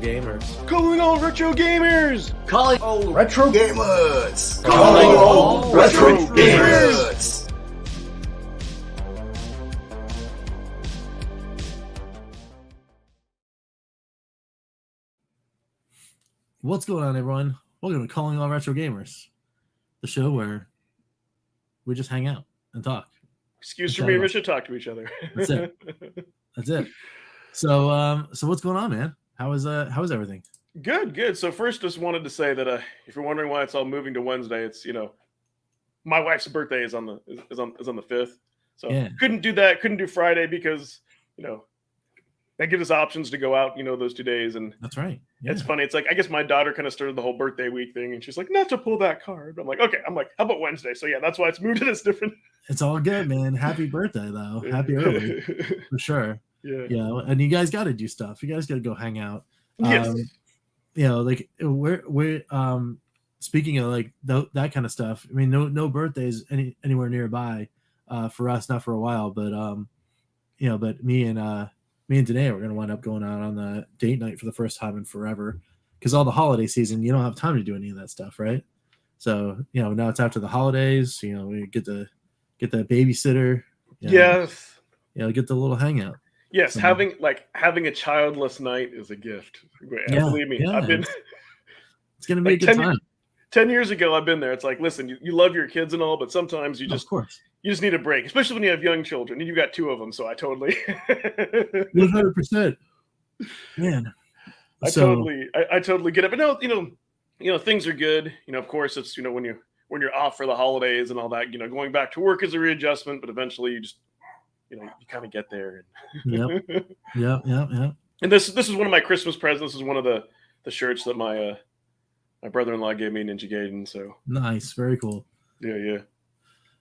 Gamers. Calling all retro gamers! Calling all retro gamers! Calling all retro gamers! What's going on, everyone? Welcome to Calling All Retro Gamers, the show where we just hang out and talk. Excuse for me, we should talk to each other. That's it. That's it. So what's going on, man? How is everything? Good. So first, just wanted to say that if you're wondering why it's all moving to Wednesday, it's my wife's birthday is on the 5th, so yeah. Couldn't do Friday because that gives us options to go out those 2 days, and that's right. Yeah. It's funny. It's like I guess my daughter kind of started the whole birthday week thing, and she's like, not to pull that card. I'm like, okay. I'm like, how about Wednesday? So yeah, that's why it's moved to this different. It's all good, man. Happy birthday though. Happy early for sure. Yeah, and you guys got to do stuff. You guys got to go hang out. Yes. Like we're speaking of like that kind of stuff. I mean, no birthdays anywhere nearby for us, not for a while. But but me and Danae we're gonna wind up going out on the date night for the first time in forever because all the holiday season you don't have time to do any of that stuff, right? So now it's after the holidays. We get the babysitter. Yes. Get the little hangout. Yes, so, having a childless night is a gift. Believe me, I've been. It's gonna be a good time. 10 years ago, I've been there. It's like, listen, you love your kids and all, but sometimes you just, of course, you just need a break, especially when you have young children. And you've got 2 of them, so I totally. 100%. Man, I totally get it. But no, things are good. Of course, it's when you're off for the holidays and all that. Going back to work is a readjustment, but eventually you just. You kind of get there. And yeah. And this is one of my Christmas presents. This is one of the shirts that my brother-in-law gave me, Ninja Gaiden. So nice, very cool. Yeah.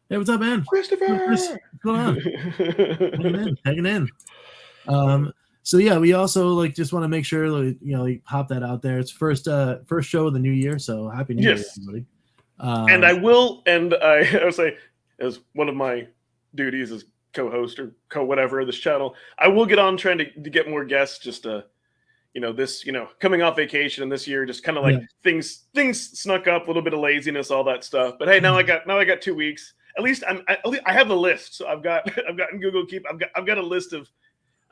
Hey, what's up, man? Christopher, what's going on? Hanging in. So yeah, we also just want to make sure pop that out there. It's first show of the new year, so happy New Year, everybody. And I will say as one of my duties is co-host or co-whatever of this channel, I will get on trying to get more guests just this coming off vacation and this year just kind of things snuck up, a little bit of laziness, all that stuff, but hey, now I got 2 weeks. At least I have a list, so I've got in Google Keep I've got a list of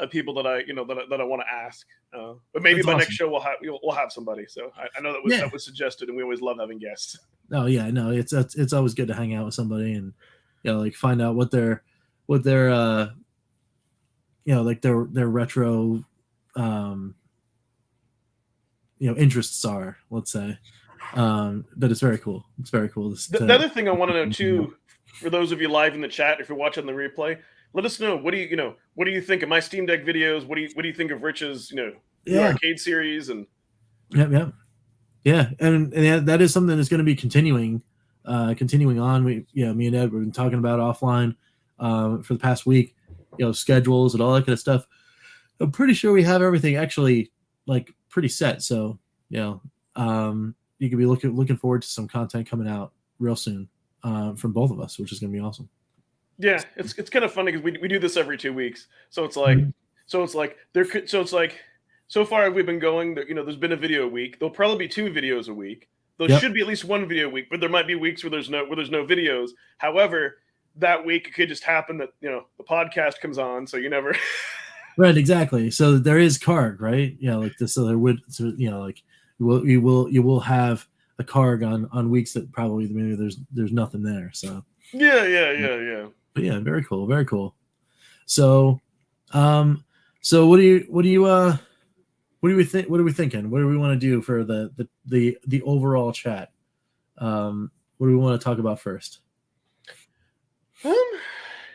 people that I that I want to ask, but maybe That's by awesome. Next show we'll have somebody, so I know that was suggested, and we always love having guests. Oh yeah, no, it's always good to hang out with somebody and find out what their their retro interests are, let's say. But it's very cool. It's very cool. The other thing I want to know too, for those of you live in the chat, if you're watching the replay, let us know what do you think of my Steam Deck videos? What do you think of Rich's the arcade series? And yeah, and that is something that's going to be continuing on. Me and Ed we've been talking about offline for the past week, schedules and all that kind of stuff. I'm pretty sure we have everything actually pretty set. So you could be looking forward to some content coming out real soon from both of us, which is going to be awesome. Yeah, it's kind of funny because we do this every 2 weeks. So it's like so far we've been going. There's been a video a week. There'll probably be 2 videos a week. There should be at least 1 video a week, but there might be weeks where there's no videos. However, that week it could just happen that the podcast comes on, so you never. Right, exactly. So there is Karg, right? So there would, you will have a Karg on weeks that probably maybe there's nothing there. So yeah. But yeah, very cool, very cool. So, what are we thinking? What do we want to do for the overall chat? What do we want to talk about first?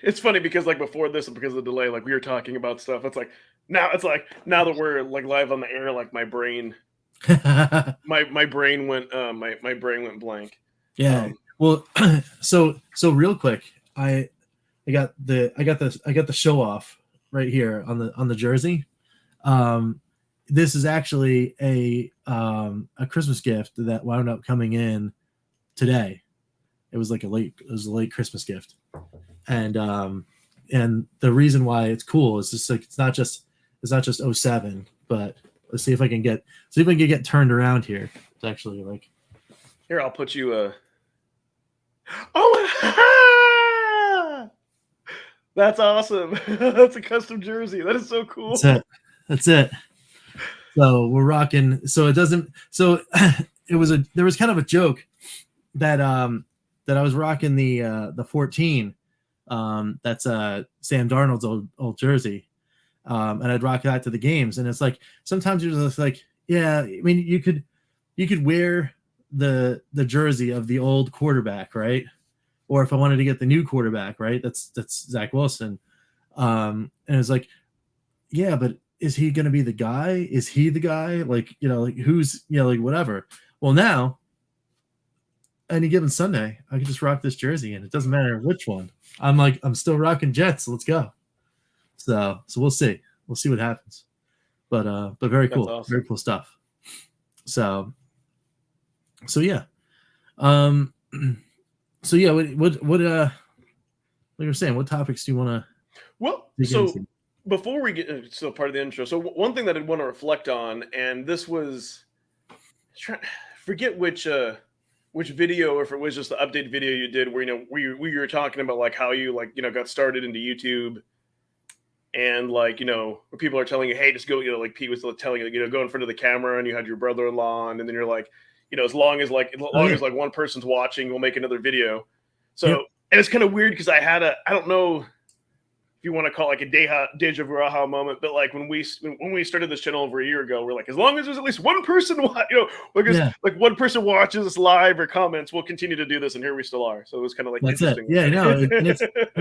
It's funny because before this, because of the delay, we were talking about stuff. It's now that we're live on the air, my brain, my brain went my brain went blank. Yeah. Well, so real quick, I got the show off right here on the jersey. This is actually a Christmas gift that wound up coming in today. It was a late Christmas gift, and the reason why it's cool is just it's not just 07, but Let's see if I can get turned around here. It's actually like here. I'll put you. Oh, that's awesome! That's a custom jersey. That is so cool. That's it. So we're rocking. So it doesn't. So there was kind of a joke that that I was rocking the 14. That's Sam Darnold's old jersey. And I'd rock that to the games. And it's like sometimes you're just like, yeah, I mean, you could wear the jersey of the old quarterback, right? Or if I wanted to get the new quarterback, right? That's Zach Wilson. And it's like, yeah, but is he going to be the guy? Is he the guy? Like, like who's, like whatever. Well, now, any given Sunday, I can just rock this jersey and it doesn't matter which one. I'm still rocking Jets. So let's go. So we'll see. We'll see what happens. But very cool. Awesome. Very cool stuff. So yeah. So yeah, what like you're saying, what topics do you want to into? Before we get still part of the intro, so one thing that I want to reflect on, and this was forget which video, or if it was just the update video you did where we were talking about like how you got started into YouTube. And where people are telling you, hey, just go, like Pete was telling you, go in front of the camera, and you had your brother-in-law on, and then you're like, as long as one person's watching, we'll make another video. So, and it's kind of weird because I don't know if you want to call it like a deja vu aha moment, but like when we started this channel over a year ago, we're like, as long as there's at least one person, like one person watches us live or comments, we'll continue to do this, and here we still are. So it was kind of like that's interesting. It. Yeah, no, and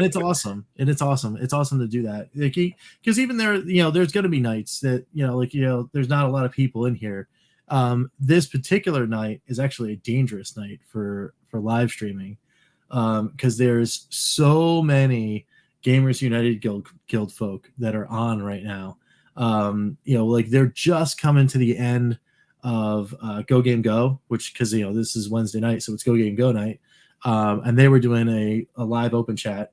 it's awesome, and it's awesome. It's awesome to do that, because even there, there's going to be nights that there's not a lot of people in here. This particular night is actually a dangerous night for live streaming, because there's so many Gamers United Guild folk that are on right now. Like they're just coming to the end of Go Game Go, which because this is Wednesday night, so it's Go Game Go night. And they were doing a live open chat,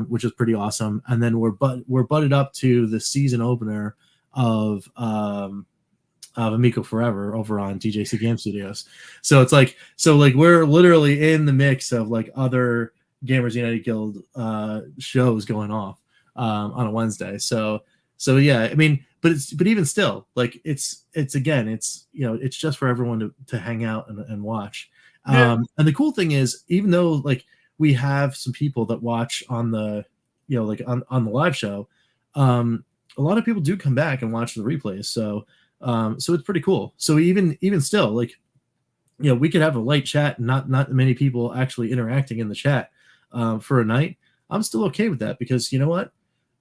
which is pretty awesome. And then we're butted up to the season opener of Amico Forever over on DJC Game Studios. So it's like we're literally in the mix of like other Gamers United Guild shows going off on a Wednesday. So yeah, I mean, but even still, like it's again, it's just for everyone to hang out and watch. And the cool thing is, even though like we have some people that watch on the like on the live show, a lot of people do come back and watch the replays. So it's pretty cool. So even still, like we could have a light chat and not many people actually interacting in the chat for a night. I'm still okay with that, because you know what,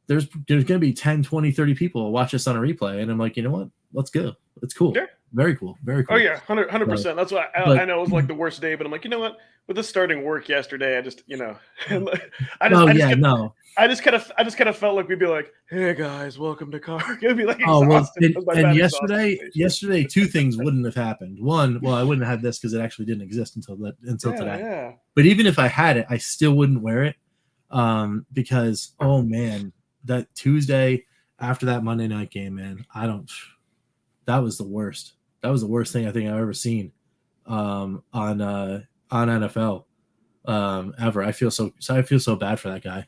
there's going to be 10, 20, 30 people watch us on a replay, and I'm like, you know what, let's go. It's cool. Sure. Very cool. Very cool. Oh yeah, 100%. That's why I know it was like the worst day, but I'm like, you know what, with this starting work yesterday, I just I just kind of felt like we'd be like, hey guys, welcome to Car. It'd be like, and yesterday two things wouldn't have happened. One, well, I wouldn't have had this because it actually didn't exist until today. Yeah. But even if I had it, I still wouldn't wear it, because oh man, that Tuesday after that Monday night game, man, that was the worst. That was the worst thing I think I've ever seen on NFL ever. I feel so bad for that guy.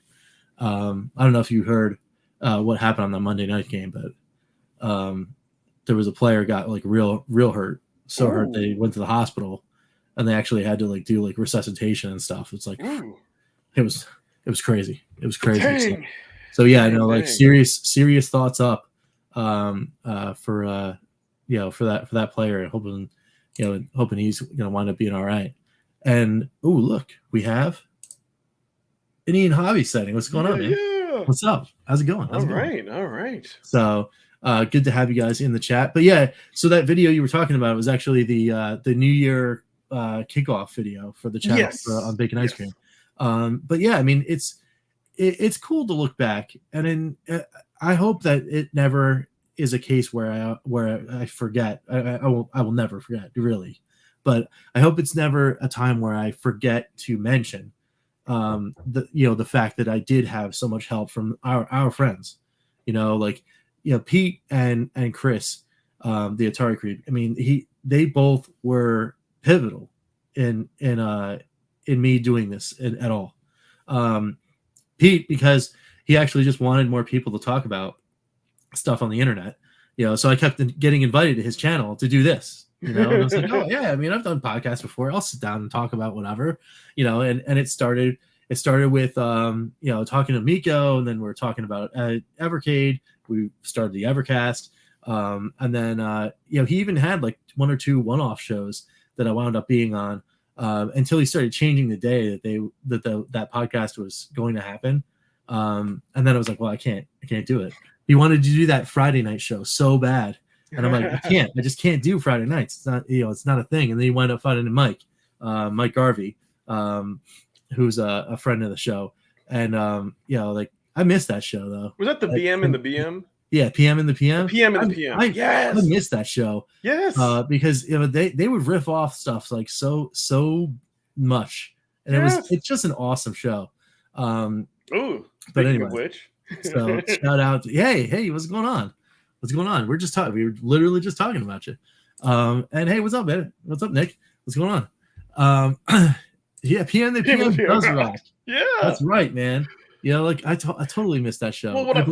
I don't know if you heard what happened on the Monday night game, but there was a player got like real hurt, so hurt they went to the hospital, and they actually had to like do like resuscitation and stuff. It's like it was crazy. It was crazy. So yeah, I know, like serious thoughts up for that player, hoping he's gonna wind up being all right. And look, we have an Ian Hobby setting. What's going on, man? Yeah. What's up? How's it going? All right. So good to have you guys in the chat. But yeah, so that video you were talking about was actually the New Year kickoff video for the channel on Bacon Ice Cream. But yeah, I mean, it's cool to look back, and I hope that it never is a case where I forget. I will never forget, really. But I hope it's never a time where I forget to mention the fact that I did have so much help from our friends, like Pete and Chris, the Atari Creed. I mean, they both were pivotal in me doing this at all. Pete, because he actually just wanted more people to talk about stuff on the internet, so I kept getting invited to his channel to do this, and I was like, oh yeah, I mean, I've done podcasts before, I'll sit down and talk about whatever, and it started with talking to Miko, and then we're talking about Evercade. We started the Evercast, and then he even had like 1 or 2 one-off shows that I wound up being on, until he started changing the day that podcast was going to happen, and then I was like, well, I can't do it. He wanted to do that Friday night show so bad, and I'm like, I just can't do Friday nights. It's not, it's not a thing. And then he wound up finding Mike Garvey, who's a friend of the show, and like, I missed that show though. Was that the BM and the BM? Yeah, PM and the PM. PM and the PM. Yes, I missed that show. Yes, because they would riff off stuff like so much, and it's just an awesome show. Ooh, but anyway, which so shout out to hey, what's going on? What's going on? We're just talking. We were literally just talking about you. And hey, what's up, man? What's up, Nick? What's going on? Yeah, PM the PM does rock. Yeah, that's right, man. Like I totally missed that show. Well, if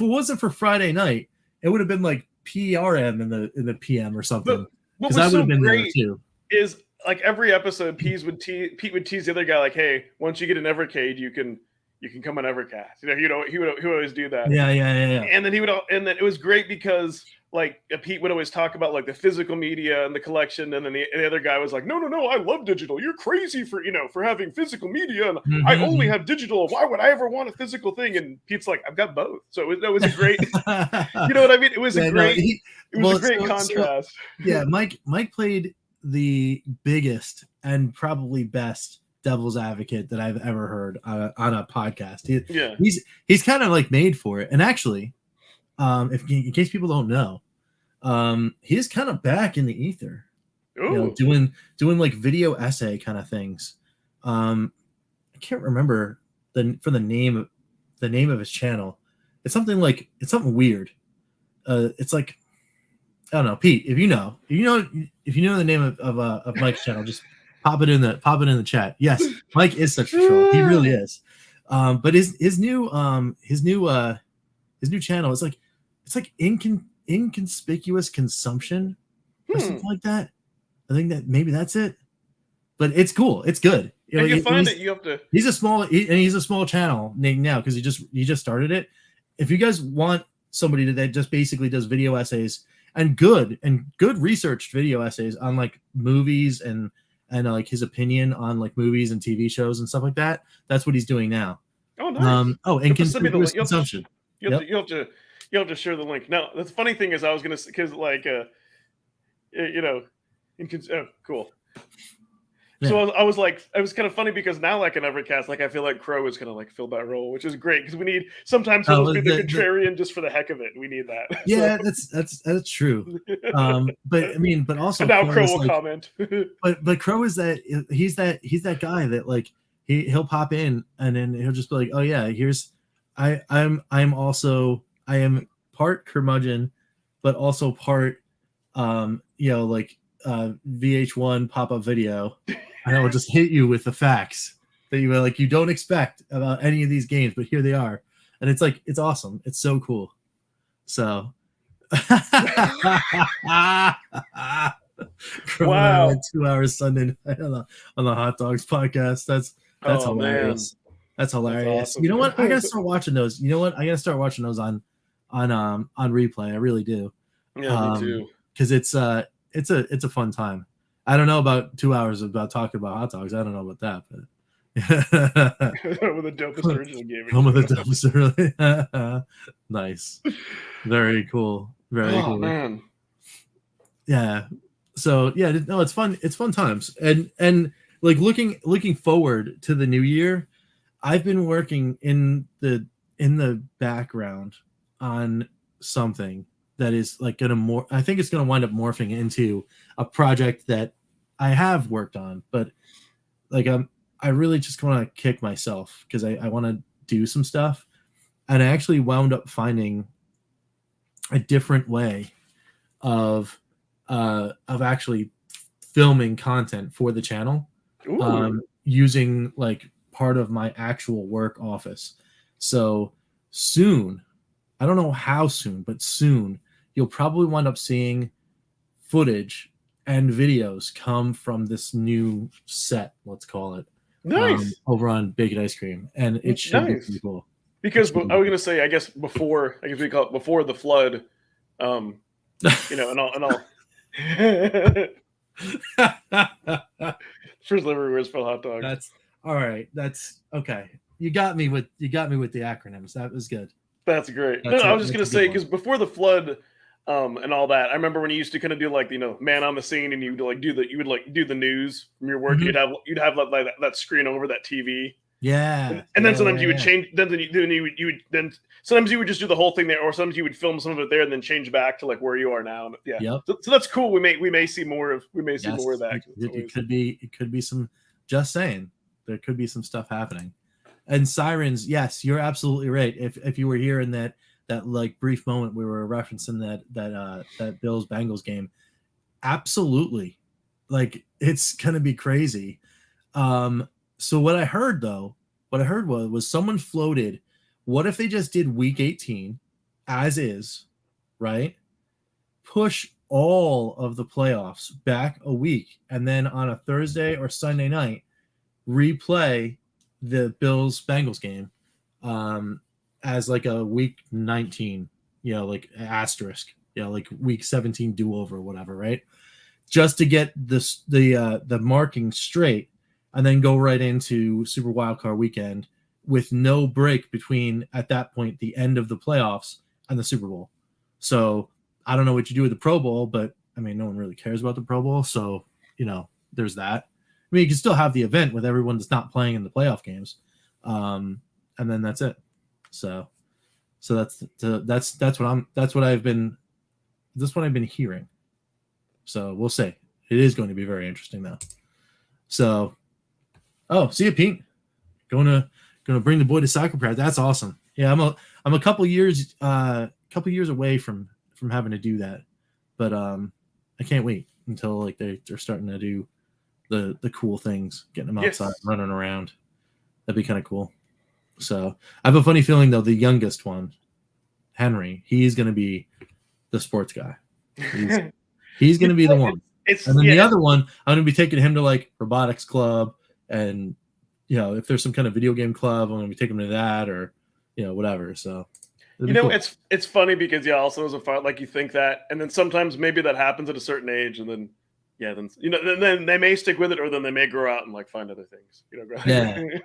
it wasn't for Friday night, it would have been like PRM in the PM or something. Because I would have been there too. Is like every episode, Pete would tease the other guy like, "Hey, once you get an Evercade, you can come on Evercast." He would always do that. Yeah. And then and then it was great because like Pete would always talk about like the physical media and the collection, and then the other guy was like, no, I love digital. You're crazy for having physical media, and I only have digital. Why would I ever want a physical thing? And Pete's like, I've got both. So it was a great, you know what I mean? It was a great contrast. Yeah, Mike played the biggest and probably best devil's advocate that I've ever heard on a podcast. He's kind of like made for it. And actually, in case people don't know, he's kind of back in the ether, doing like video essay kind of things. I can't remember the name of his channel. It's something weird. It's like, I don't know, Pete. If you know the name of Mike's channel, just pop it in the chat. Yes, Mike is such a troll. He really is. But his new channel is like, it's like inconspicuous consumption or something like that. I think that maybe that's it. But it's cool. It's good. You find it. You have to. He's a small channel now because he just started it. If you guys want somebody that just basically does video essays and good researched video essays on like movies and like his opinion on like movies and TV shows and stuff like that, that's what he's doing now. Oh, nice. Inconspicuous consumption. You have to share the link. Now, the funny thing is, I was gonna, because like, cool. Yeah. So I was like, it was kind of funny because now, like in Evercast, like I feel like Crow is gonna like fill that role, which is great because we need sometimes he'll be the contrarian just for the heck of it. We need that. Yeah, that's true. But also and now Crow will comment. but Crow is he's that guy that like he'll pop in and then he'll just be like, oh yeah, I am part curmudgeon, but also part VH1 pop-up video. And I will just hit you with the facts that you don't expect about any of these games, but here they are. And it's like, it's awesome. It's so cool. So wow. 2 hours Sunday night on the Hot Dogs podcast. That's hilarious. Man. That's hilarious. That's awesome. You know what? I gotta start watching those. I gotta start watching those on replay. I really do. Yeah, me too. Because it's a fun time. I don't know about 2 hours about talking about hot dogs. I don't know about that, but with the dopest original game. One of the dopest early. Nice. Very cool. Very cool. Man. Yeah. So yeah, no, it's fun. It's fun times. And like looking forward to the new year, I've been working in the background on something that is like I think it's gonna wind up morphing into a project that I have worked on, but like I really just want to kick myself because I want to do some stuff, and I actually wound up finding a different way of actually filming content for the channel, using like part of my actual work office. So soon, I don't know how soon, but soon you'll probably wind up seeing footage and videos come from this new set, let's call it, Nice. over on Bacon Ice Cream, and it should be pretty cool. Because I was going to say, I guess we call it before the flood, and all. First everywhere's for hot dogs. That's all right. That's okay. You got me with the acronyms. That was good. That's great. I was just going to say, because before the flood, and all that, I remember when you used to kind of do like man on the scene, and you would do the news from your work. Mm-hmm. You'd have like that screen over that TV. Yeah. And then sometimes you would change. Then sometimes you would just do the whole thing there, or sometimes you would film some of it there and then change back to like where you are now. Yeah. Yep. So that's cool. We may see more of that. It could be some. Just saying, there could be some stuff happening. And sirens, yes, you're absolutely right. If you were here in that like brief moment we were referencing that Bills Bengals game, absolutely, like it's gonna be crazy. So what I heard was someone floated, what if they just did week 18 as is, right? Push all of the playoffs back a week, and then on a Thursday or Sunday night replay the Bills Bengals game as like a week 19, like asterisk, like week 17 do-over or whatever, right? Just to get the marking straight, and then go right into Super Wildcard Weekend with no break between, at that point, the end of the playoffs and the Super Bowl. So I don't know what you do with the Pro Bowl, but I mean, no one really cares about the Pro Bowl. So, there's that. I mean, you can still have the event with everyone that's not playing in the playoff games. And then that's it. So that's what I've been hearing. So we'll see. It is going to be very interesting though. So, see you, Pete. Going to bring the boy to soccer practice. That's awesome. Yeah, I'm a couple years away from having to do that, but I can't wait until like they're starting to do the cool things, getting them outside, running around. That'd be kind of cool. So I have a funny feeling though, the youngest one, Henry, he's going to be the sports guy. He's going to be the one. And then the other one, I'm going to be taking him to like robotics club, and if there's some kind of video game club, I'm going to be taking him to that, or whatever. So cool. It's funny because also as a father, like you think that, and then sometimes maybe that happens at a certain age, and then then they may stick with it, or then they may grow out and like find other things.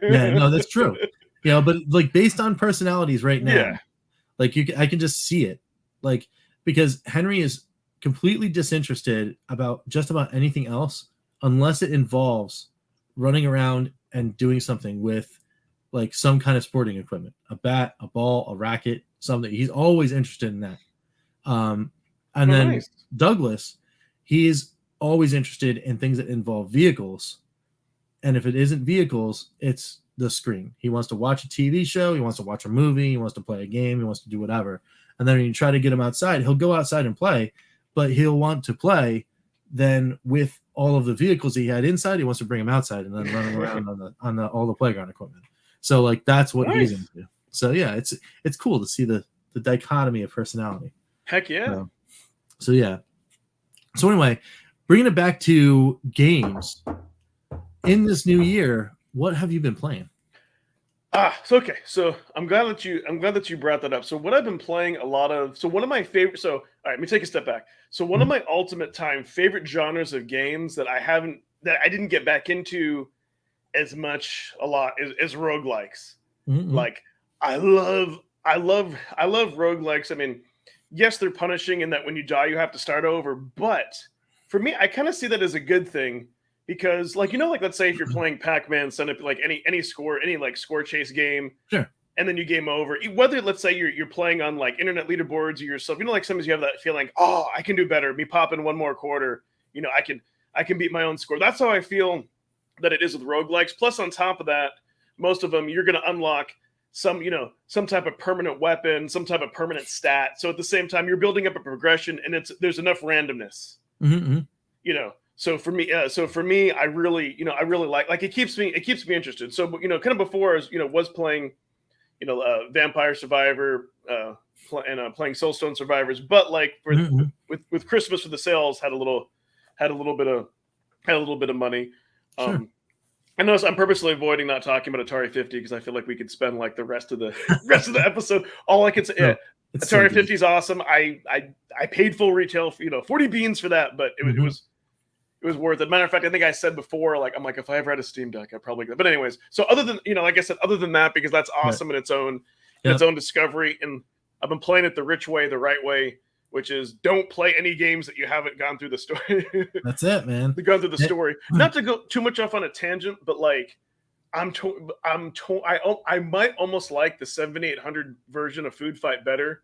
No, that's true. But like based on personalities right now, like I can just see it, like because Henry is completely disinterested about just about anything else unless it involves running around and doing something with like some kind of sporting equipment, a bat, a ball, a racket, something. He's always interested in that. And then nice. Douglas, he's always interested in things that involve vehicles. And if it isn't vehicles, it's the screen. He wants to watch a TV show. He wants to watch a movie. He wants to play a game. He wants to do whatever. And then when you try to get him outside, he'll go outside and play, but he'll want to play then with all of the vehicles he had inside. He wants to bring him outside and then running around on all the playground equipment. So like that's what he's into. So yeah, it's cool to see the dichotomy of personality. Heck yeah. So yeah. So anyway, bringing it back to games in this new year, what have you been playing? So I'm glad that you brought that up. So what I've been playing a lot of. So one of my favorite. So all right, let me take a step back. So one of my ultimate time favorite genres of games that I didn't get back into as much a lot is roguelikes. Mm-hmm. Like I love roguelikes. I mean, yes, they're punishing in that when you die you have to start over, but for me, I kind of see that as a good thing. Because, like, let's say if you're playing Pac-Man, send up like any score chase game, sure, and then you game over. Whether let's say you're playing on like internet leaderboards or yourself, like sometimes you have that feeling, oh, I can do better. Me pop in one more quarter, I can beat my own score. That's how I feel that it is with roguelikes. Plus, on top of that, most of them you're going to unlock some some type of permanent weapon, some type of permanent stat. So at the same time, you're building up a progression, and there's enough randomness. Mm-hmm. So for me, I really like it keeps me interested. So kind of before I was playing Vampire Survivor and playing Soulstone Survivors, but like with Christmas for the sales had a little bit of money. Sure. I notice I'm purposely avoiding not talking about Atari 50 because I feel like we could spend like the rest of the episode. All I can say, No, Atari 50 is awesome. I paid full retail, 40 beans for that, but it was worth it. Matter of fact, I think I said before, like I'm like, if I ever had a Steam Deck, I probably could. But anyways, so other than like I said, other than that, because that's awesome in its own discovery, and I've been playing it the rich way, the right way, which is don't play any games that you haven't gone through the story. That's it, man. Gone through the story. Not to go too much off on a tangent, but like I might almost like the 7800 version of Food Fight better.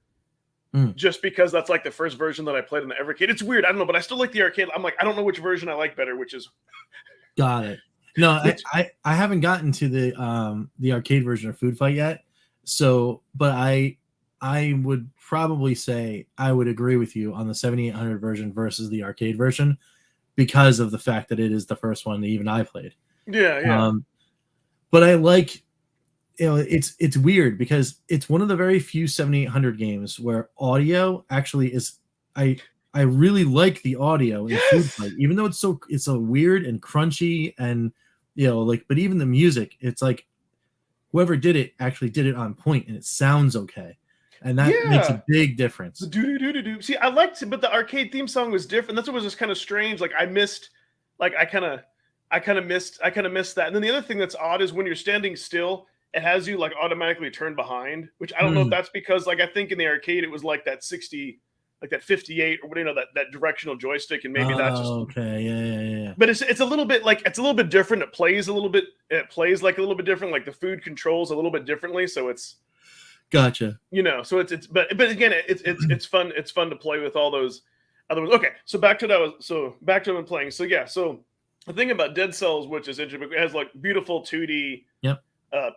Just because that's like the first version that I played in the Evercade. It's weird, I don't know, but I still like the arcade. I'm like, I don't know which version I like better, which is got it. No, I haven't gotten to the arcade version of Food Fight yet. So, but I would probably say I would agree with you on the 7800 version versus the arcade version because of the fact that it is the first one that even I played. Yeah. But I like, it's weird because it's one of the very few 7800 games where audio actually is. I really like the audio in Food Fight, even though it's so weird and crunchy and but even the music, it's like whoever did it actually did it on point and it sounds okay. And that makes a big difference. Do. See, I liked it, but the arcade theme song was different. That's what was just kind of strange. Like I missed, like I kind of missed that. And then the other thing that's odd is when you're standing still, it has you like automatically turn behind, which I don't know if that's because like I think in the arcade it was like that 60, like that 58 or whatever, that directional joystick, and maybe that's just okay. Yeah. But it's a little bit different. It plays like a little bit different. Like the food controls a little bit differently, so it's. Gotcha. So it's but again it's fun to play with all those other ones. Okay, so back to what I'm playing. So yeah, so the thing about Dead Cells, which is interesting, it has like beautiful 2D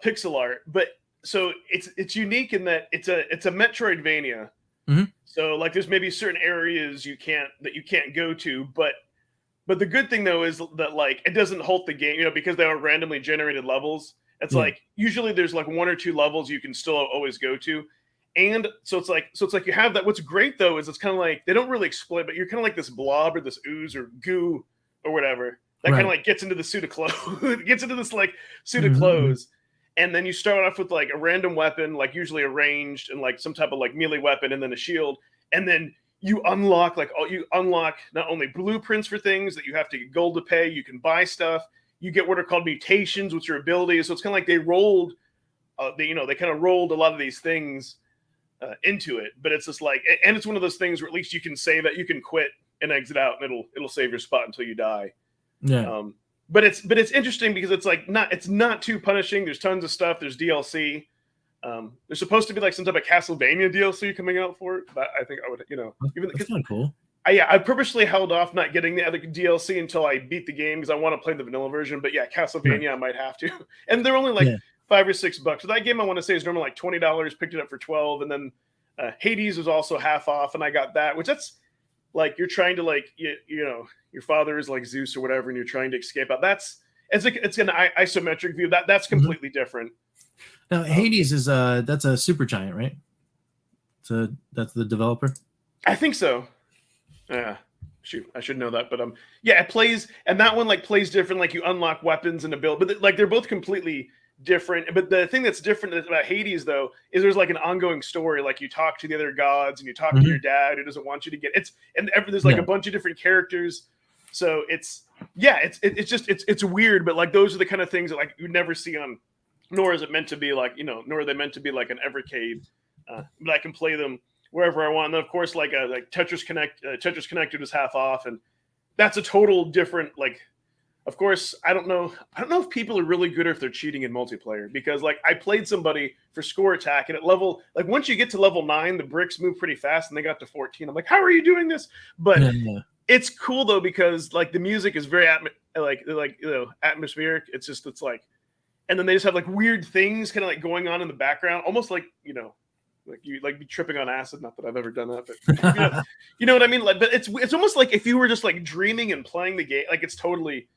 pixel art, but so it's unique in that it's a Metroidvania. So like there's maybe certain areas you can't go to, but the good thing though is that like it doesn't halt the game, because they are randomly generated levels. It's like usually there's like one or two levels you can still always go to. And so it's like you have that. What's great though is it's kind of like they don't really explain, but you're kind of like this blob or this ooze or goo or whatever that kind of like gets into the suit of clothes, gets into this like suit of clothes. And then you start off with like a random weapon, like usually a ranged and like some type of like melee weapon, and then a shield. And then you unlock not only blueprints for things that you have to get gold to pay, you can buy stuff. You get what are called mutations, which are abilities. So it's kind of like they rolled, they kind of rolled a lot of these things into it. But it's just like, and it's one of those things where at least you can save it, you can quit and exit out, and it'll save your spot until you die. Yeah. But it's interesting because it's not too punishing. There's tons of stuff. There's DLC. There's supposed to be like some type of Castlevania DLC coming out for it. But I think I would, even that's kind of cool. I purposely held off not getting the other DLC until I beat the game because I want to play the vanilla version. But yeah, Castlevania I might have to. And they're only like $5 or $6. So that game I want to say is normally like $20. Picked it up for $12, and then Hades was also half off, and I got that. Which that's like you're trying to like your father is like Zeus or whatever, and you're trying to escape out. It's an isometric view. That's completely different. Now Hades is that's a Supergiant, right? So that's the developer. I think so. Yeah, shoot, I should know that, but yeah, it plays, and that one like plays different. Like you unlock weapons and ability, but like they're both completely different. But the thing that's different about Hades though is there's like an ongoing story. Like you talk to the other gods and you talk to your dad who doesn't want you to get there's like a bunch of different characters. So it's weird, but like those are the kind of things that like you never see on. Nor is it meant to be like nor are they meant to be like an Evercade. But I can play them wherever I want. And then of course, like Tetris Connected is half off, and that's a total different. Like, of course, I don't know if people are really good or if they're cheating in multiplayer, because like I played somebody for Score Attack, and at level like once you get to level 9, the bricks move pretty fast, and they got to 14. I'm like, how are you doing this? But it's cool though because like the music is very atmospheric. It's and then they just have like weird things kind of like going on in the background, almost like like you like be tripping on acid. Not that I've ever done that, but you know what I mean. Like, but it's almost like if you were just like dreaming and playing the game. Like it's totally,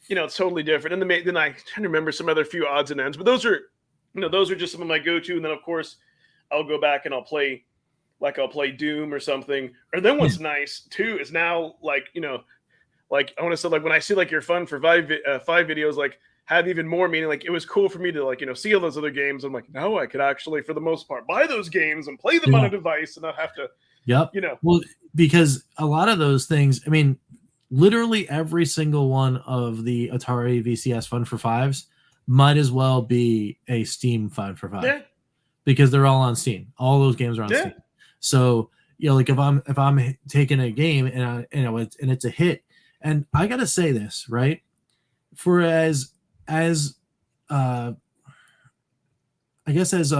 it's totally different. And then I trying to remember some other few odds and ends, but those are just some of my go-to. And then of course I'll go back and I'll play Doom or something. Or then what's nice too is now like like I want to say like when I see like your Fun for Five videos like have even more meaning. Like it was cool for me to like see all those other games. I'm like, now I could actually for the most part buy those games and play them on a device and not have to. Yep. Well, because a lot of those things, I mean, literally every single one of the Atari VCS Fun for Fives might as well be a Steam Fun for Five. Yeah. Because they're all on Steam. All those games are on Steam. So like if I'm taking a game and it's a hit, and I gotta say this right, for as I guess as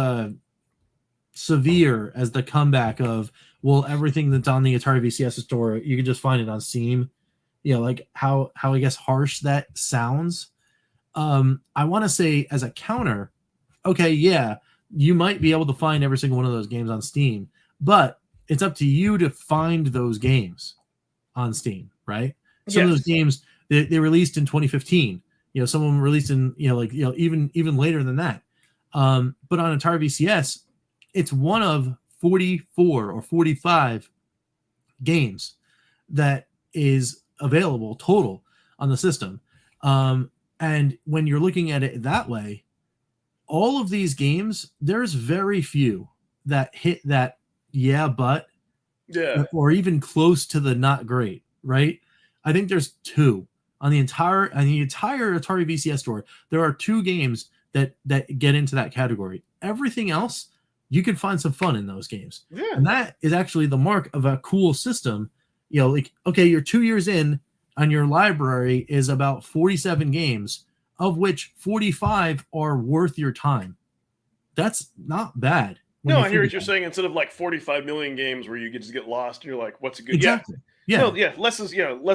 severe as the comeback of everything that's on the Atari VCS store you can just find it on Steam, like how I guess harsh that sounds. I want to say as a counter, okay, yeah, you might be able to find every single one of those games on Steam, but it's up to you to find those games on Steam, right? Some of those games they released in 2015. Some of them released in even later than that. But on Atari VCS, it's one of 44 or 45 games that is available total on the system. And when you're looking at it that way, all of these games, there's very few that hit that but or even close to the not great, right? I think there's two on the entire Atari VCS store. There are two games that get into that category. Everything else, you can find some fun in those games. Yeah. And that is actually the mark of a cool system. Like, okay, you're 2 years in and your library is about 47 games, of which 45 are worth your time. That's not bad. No, I hear what you're saying. Instead of like 45 million games where you just get lost and you're like, what's a good exactly. Yeah. No, less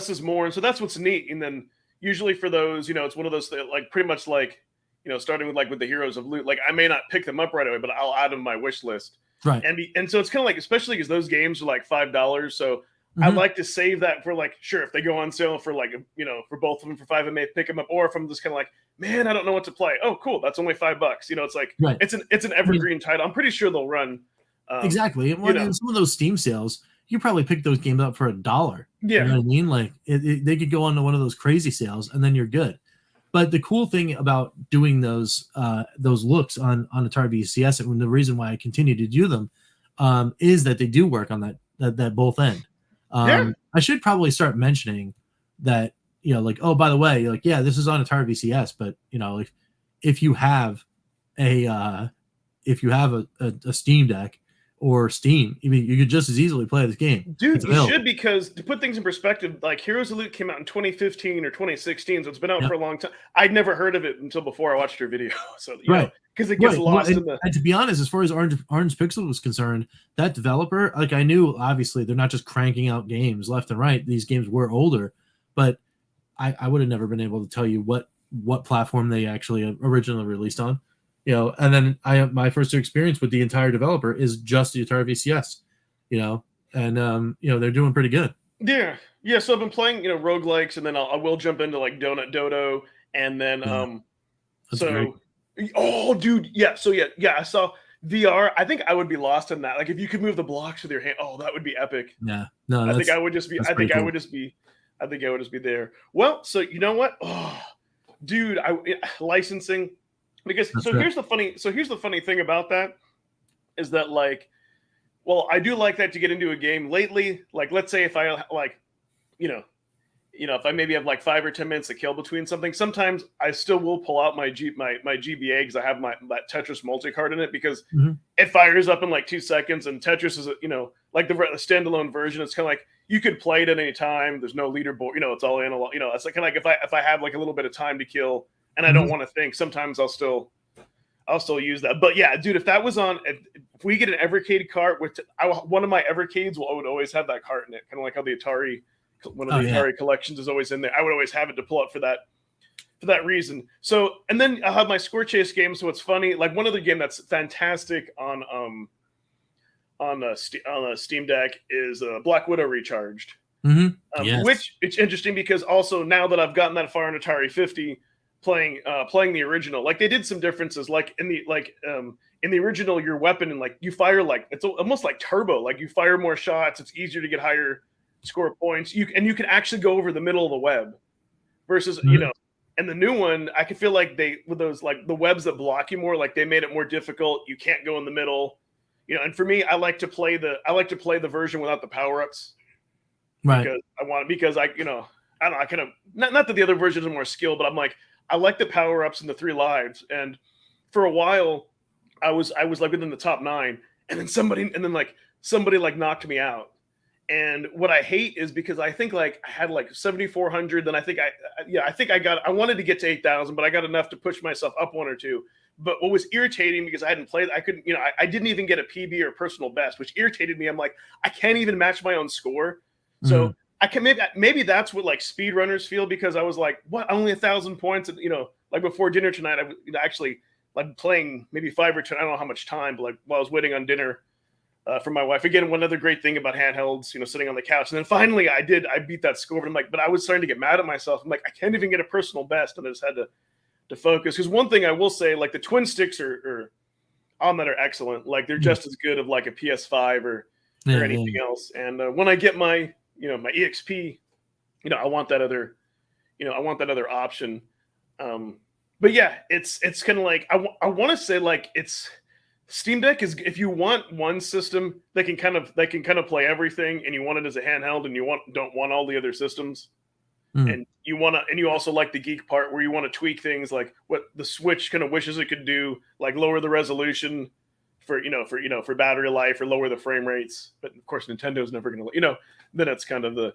is more. And so that's what's neat. And then usually for those, it's one of those like pretty much like, starting with the Heroes of Loot, like I may not pick them up right away, but I'll add them to my wish list. Right. And so it's kind of like, especially because those games are like $5. So I like to save that for like, sure, if they go on sale for like, for both of them for $5, I may pick them up. Or if I'm just kind of like, man, I don't know what to play. Oh, cool. That's only $5. It's like, it's an evergreen title. I'm pretty sure they'll run. Exactly. And in some of those Steam sales, you probably pick those games up for $1. Yeah. You know what I mean? Like they could go on to one of those crazy sales and then you're good. But the cool thing about doing those looks on Atari VCS, and the reason why I continue to do them, is that they do work on that both end. I should probably start mentioning that, like, oh, by the way, like, yeah, this is on Atari VCS, but like if you have a Steam Deck or Steam, I mean, you could just as easily play this game. Dude, you should, because to put things in perspective, like Heroes of Loot came out in 2015 or 2016, so it's been out for a long time. I'd never heard of it until before I watched your video. So because it gets lost in the. And to be honest, as far as Orange Pixel was concerned, that developer, like I knew, obviously they're not just cranking out games left and right. These games were older, but I would have never been able to tell you what platform they actually originally released on. And then my first experience with the entire developer is just the Atari VCS, and they're doing pretty good. Yeah. So I've been playing, roguelikes, and then I will jump into like Donut Dodo, and then great. Oh, dude, yeah. So yeah. I saw VR. I think I would be lost in that. Like if you could move the blocks with your hand, oh, that would be epic. Yeah. No, I think I would just be. I think I would just be there. Well, so you know what? Oh, dude, licensing. Because here's the funny thing about that is that like, well, I do like that to get into a game lately. Like, let's say if I like, if I maybe have like 5 or 10 minutes to kill between something, sometimes I still will pull out my GBA because I have that Tetris multi-card in it, because it fires up in like 2 seconds, and Tetris is like the standalone version. It's kind of like you could play it at any time. There's no leaderboard. It's all analog. It's like kind of like if I have like a little bit of time to kill. And I don't want to think. Sometimes I'll still use that. But yeah, dude, if that was on, if we get an Evercade cart, one of my Evercades would always have that cart in it, kind of like how the Atari, one of the Atari collections is always in there. I would always have it to pull up for that for that reason. So, and then I'll have my score chase game. So it's funny, like one other game that's fantastic on a Steam Deck is Black Widow Recharged. Yes. Which it's interesting because also now that I've gotten that far on Atari 50, playing the original, like they did some differences. Like in the original, your weapon and like you fire like it's almost like turbo. Like you fire more shots, it's easier to get higher score points. You can actually go over the middle of the web versus and the new one, I can feel like they with those like the webs that block you more, like they made it more difficult. You can't go in the middle, And for me, I like to play the version without the power ups. Right. Because I don't know, I kind of not that the other versions are more skill, but I'm like, I like the power ups and the 3 lives. And for a while, I was like within the top 9, and then somebody knocked me out. And what I hate is because I think like I had like 7,400, then I think I wanted to get to 8,000, but I got enough to push myself up 1 or 2. But what was irritating because I hadn't played, I couldn't, I didn't even get a PB or personal best, which irritated me. I'm like, I can't even match my own score. So I can maybe that's what like speedrunners feel, because I was like, what, only 1,000 points? And, like before dinner tonight, I was actually like playing maybe 5 or 10, I don't know how much time, but like while I was waiting on dinner for my wife. Again, one other great thing about handhelds, sitting on the couch. And then finally I beat that score, but I'm like, but I was starting to get mad at myself. I'm like, I can't even get a personal best. And I just had to focus. Because one thing I will say, like the twin sticks are on that are excellent. Like they're just as good of like a PS5 or anything else. And when I get my my EXP, I want that other, option. But yeah, it's kind of like I want to say like it's Steam Deck is, if you want one system that can kind of play everything, and you want it as a handheld, and you don't want all the other systems, and you also like the geek part where you want to tweak things like what the Switch kind of wishes it could do, like lower the resolution for battery life or lower the frame rates. But of course, Nintendo's never going to, then it's kind of the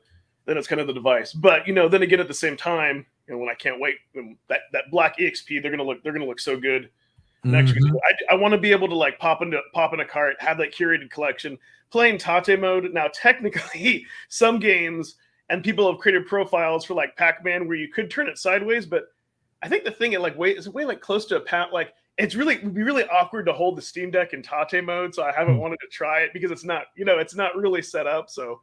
device. But then again, at the same time, when I can't wait, that black EXP, they're gonna look so good. Next, I want to be able to like pop in a cart, have that curated collection, playing Tate mode. Now, technically, some games and people have created profiles for like Pac-Man where you could turn it sideways, but I think the thing is way like close to a pat. Like it would be really awkward to hold the Steam Deck in Tate mode, so I haven't wanted to try it because it's not really set up. So,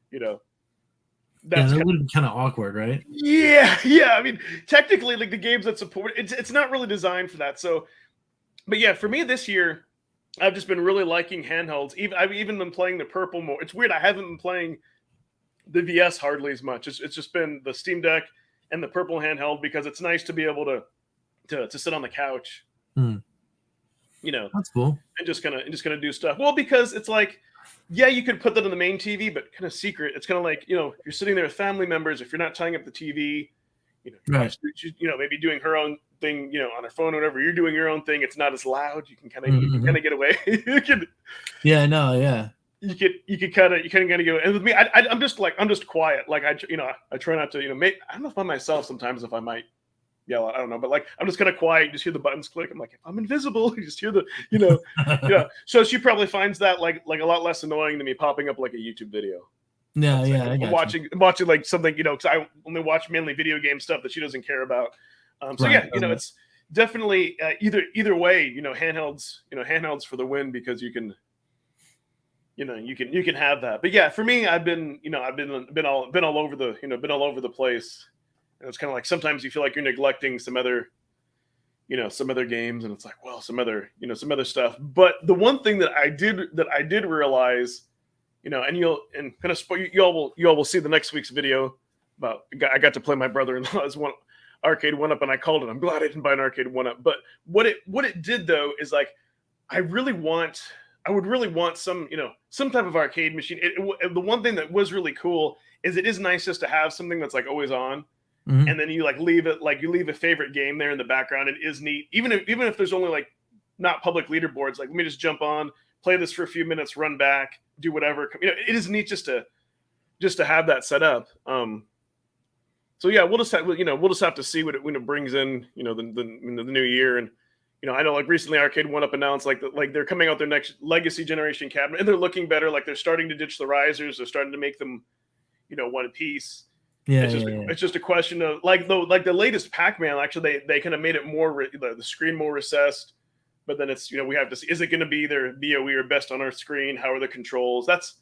that would be kind of awkward, right? Yeah. I mean, technically, like the games that support it's not really designed for that. So, but yeah, for me this year, I've just been really liking handhelds. I've even been playing the purple more. It's weird. I haven't been playing the VS hardly as much. It's just been the Steam Deck and the purple handheld because it's nice to be able to sit on the couch. That's cool. And just kind of do stuff. Well, because it's like, yeah, you could put that on the main TV, but kind of secret. It's kind of like, you're sitting there with family members. If you're not tying up the TV, right. Maybe doing her own thing, on her phone or whatever. You're doing your own thing. It's not as loud. You can kind of get away. You can. Yeah. No. Yeah. You could kind of go. And with me, I'm just quiet. Like I try not to. I don't know if I'm myself sometimes if I might yell. I don't know, but like I'm just kind of quiet. You just hear the buttons click. I'm like, if I'm invisible, you just hear the, yeah. So she probably finds that like a lot less annoying than me popping up like a YouTube video. No, like, yeah, I'm watching like something, because I only watch mainly video game stuff that she doesn't care about. So right, yeah, it's definitely either way, handhelds for the win because you can. You can have that. But yeah, for me, I've been all over the place. And it's kind of like sometimes you feel like you're neglecting some other games, and it's like, well, some other stuff. But the one thing that I did realize, and you all will see the next week's video about I got to play my brother-in-law's arcade 1-up, and I called it. I'm glad I didn't buy an arcade 1-up. But what it did though is like I would really want some type of arcade machine. The one thing that was really cool is it is nice just to have something that's like always on. And then you like leave a favorite game there in the background. It is neat, even if there's only like not public leaderboards. Like let me just jump on, play this for a few minutes, run back, do whatever. It is neat just to have that set up. So yeah, we'll just have to see what it brings in. The new year. And I know like recently Arcade 1-Up announced like they're coming out their next legacy generation cabinet, and they're looking better. Like they're starting to ditch the risers. They're starting to make them one piece. Yeah, It's just a question of like the latest Pac-Man. Actually, they kind of made it more the screen more recessed. But then it's we have to see, is it going to be either BOE or best on our screen? How are the controls? That's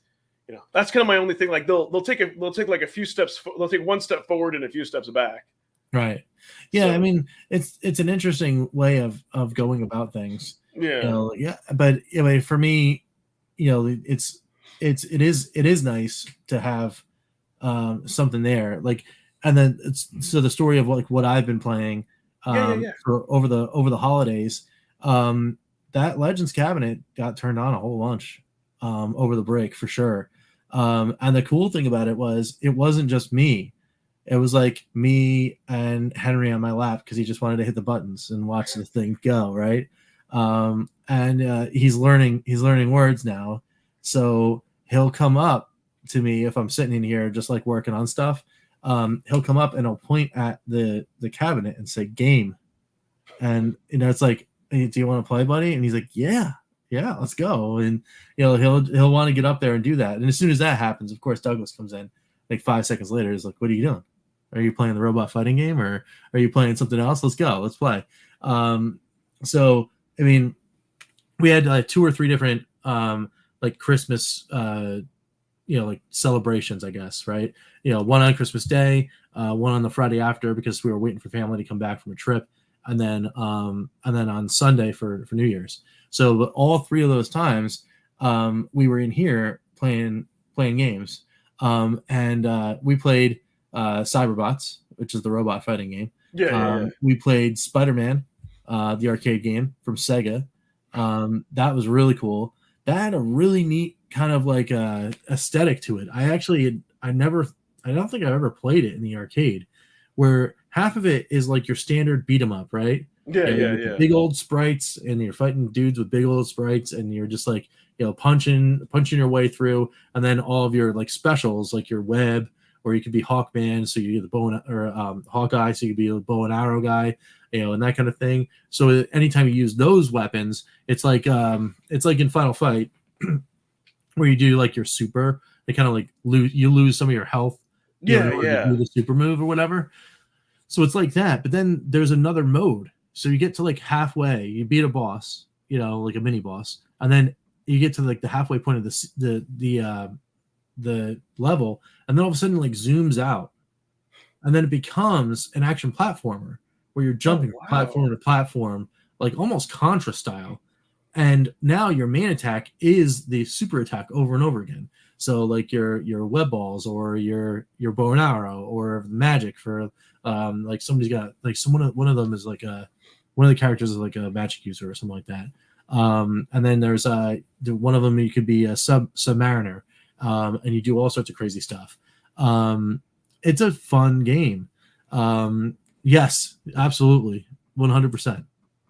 that's kind of my only thing. Like they'll take like a few steps. They'll take one step forward and a few steps back. Right. Yeah. So, I mean, it's an interesting way of going about things. yeah. Yeah. But anyway, for me, it is nice to have something there. Like, and then so the story of what I've been playing for over the holidays. That Legends cabinet got turned on a whole bunch over the break for sure. And the cool thing about it wasn't just me. It was like me and Henry on my lap because he just wanted to hit the buttons and watch the thing go, right? And he's learning words now, so he'll come up to me if I'm sitting in here just like working on stuff. He'll come up and he'll point at the cabinet and say "game," and it's like, "Hey, do you want to play, buddy?" And he's like, "Yeah, let's go." And he'll want to get up there and do that. And as soon as that happens, of course, Douglas comes in like 5 seconds later. He's like, "What are you doing? Are you playing the robot fighting game, or are you playing something else? Let's go. Let's play." So I mean, we had like 2 or 3 different like Christmas like celebrations, I guess, right? One on Christmas Day, one on the Friday after because we were waiting for family to come back from a trip, and then on Sunday for New Year's. So all 3 of those times we were in here playing games, and we played Cyberbots, which is the robot fighting game. We played Spider-Man, the arcade game from Sega. That was really cool. That had a really neat kind of like aesthetic to it. I don't think I've ever played it in the arcade, where half of it is like your standard beat 'em up, right? Yeah. Big old sprites, and you're fighting dudes with big old sprites, and you're just like punching your way through, and then all of your like specials, like your web, or you could be Hawkman, so you get the bow or Hawkeye, so you could be a bow and arrow guy, and that kind of thing. So anytime you use those weapons, it's like in Final Fight, where you do like your super, they kind of like lose some of your health, to do the super move or whatever. So it's like that. But then there's another mode. So you get to like halfway, you beat a boss, like a mini boss, and then you get to like the halfway point of the level, and then all of a sudden like zooms out, and then it becomes an action platformer where you're jumping from platform to platform, like almost Contra style. And now your main attack is the super attack over and over again. So like your web balls, or your bow and arrow, or magic for like somebody's got like one of them is like one of the characters is like a magic user or something like that. And then there's one of them, you could be a submariner, and you do all sorts of crazy stuff. It's a fun game. Yes, absolutely, 100%.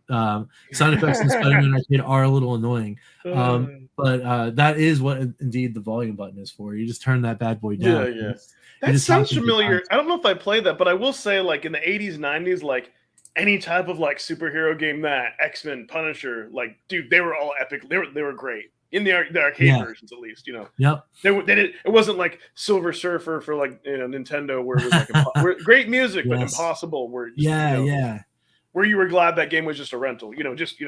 Sound effects in Spider-Man Arcade are a little annoying, but that is what indeed the volume button is for. You just turn that bad boy down. Yeah. That sounds familiar. I don't know if I played that, but I will say, like in the 80s, 90s, like any type of like superhero game, that X-Men, Punisher, like dude, they were all epic. They were great in the arcade versions, at least. Yep. It wasn't like Silver Surfer for like Nintendo, where it was like great music, but impossible. Where where you were glad that game was just a rental, just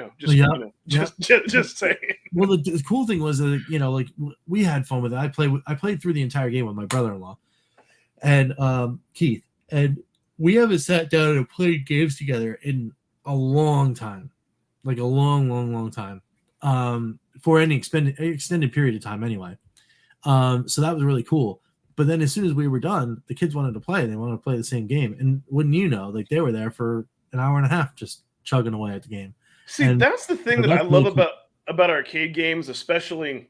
saying. Well, the cool thing was that like we had fun with it. I played through the entire game with my brother-in-law and Keith, and we haven't sat down and played games together in a long time, like a long time, for any extended period of time anyway. So that was really cool. But then as soon as we were done, the kids wanted to play. They wanted to play the same game, and wouldn't you know, like they were there for an hour and a half just chugging away at the game. See, that's the thing that I love about arcade games, especially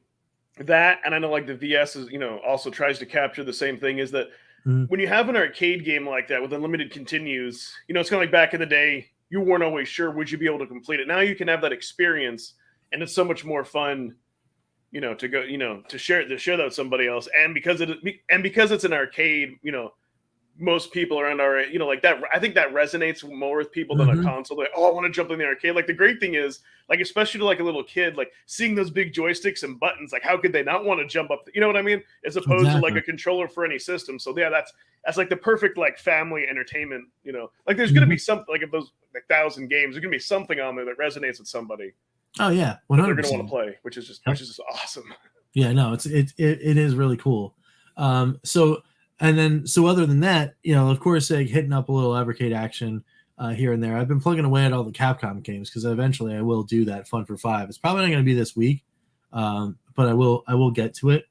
that, and I know like the VS is, also tries to capture the same thing, is that when you have an arcade game like that with unlimited continues, it's kind of like back in the day, you weren't always sure would you be able to complete it. Now you can have that experience, and it's so much more fun, to go, to share that with somebody else. And because it's an arcade, most people around our, like that. I think that resonates more with people than a console. Like, oh, I want to jump in the arcade. Like the great thing is, like especially to like a little kid, like seeing those big joysticks and buttons, like how could they not want to jump up? You know what I mean? As opposed to like a controller for any system. So yeah, that's like the perfect like family entertainment. Like there's gonna be something like if those like 1,000 games, there's gonna be something on there that resonates with somebody. Oh yeah, 100%. They're gonna want to play, which is just awesome. Yeah, no, it is really cool. So other than that, of course, like hitting up a little Evercade action here and there. I've been plugging away at all the Capcom games because eventually I will do that Fun for 5. It's probably not going to be this week, but I will get to it.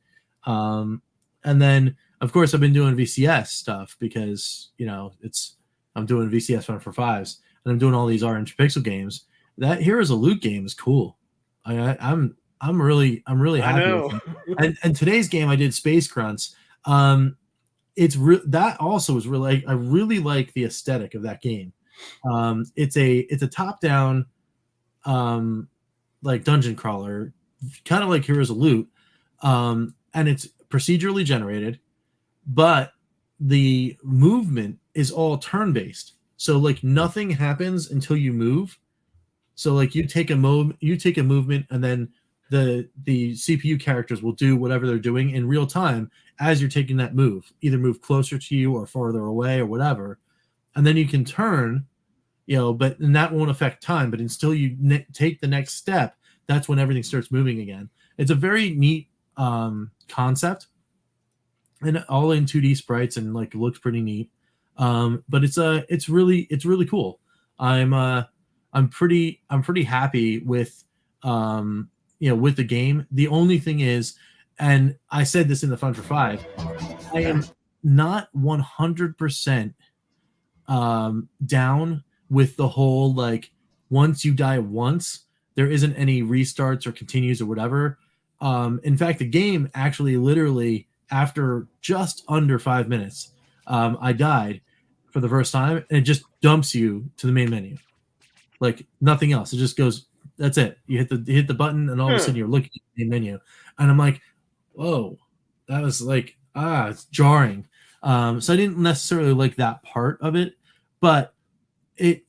And then of course I've been doing VCS stuff because I'm doing VCS Fun for 5s and I'm doing all these Orange Pixel games. That Here Is a Loot game is cool. I'm really happy with it. And today's game I did Space Grunts. That also is really, I really like the aesthetic of that game. It's a top down like dungeon crawler, kind of like Heroes of Loot, and it's procedurally generated, but the movement is all turn based. So like nothing happens until you move. So like you take a movement, and then the CPU characters will do whatever they're doing in real time as you're taking that move, either move closer to you or farther away or whatever. And then you can turn, and that won't affect time, but until you take the next step, that's when everything starts moving again. It's a very neat concept, and all in 2D sprites, and like looks pretty neat. But it's really cool. I'm pretty happy with with the game. The only thing is, and I said this in the Fun for 5, I am not 100% down with the whole like once you die once, there isn't any restarts or continues or whatever. In fact, the game actually literally after just under 5 minutes, I died for the first time, and it just dumps you to the main menu. Like nothing else. It just goes, that's it. You hit the button, and all of a sudden you're looking at the main menu. And I'm like, whoa, that was like, it's jarring. So I didn't necessarily like that part of it, but it,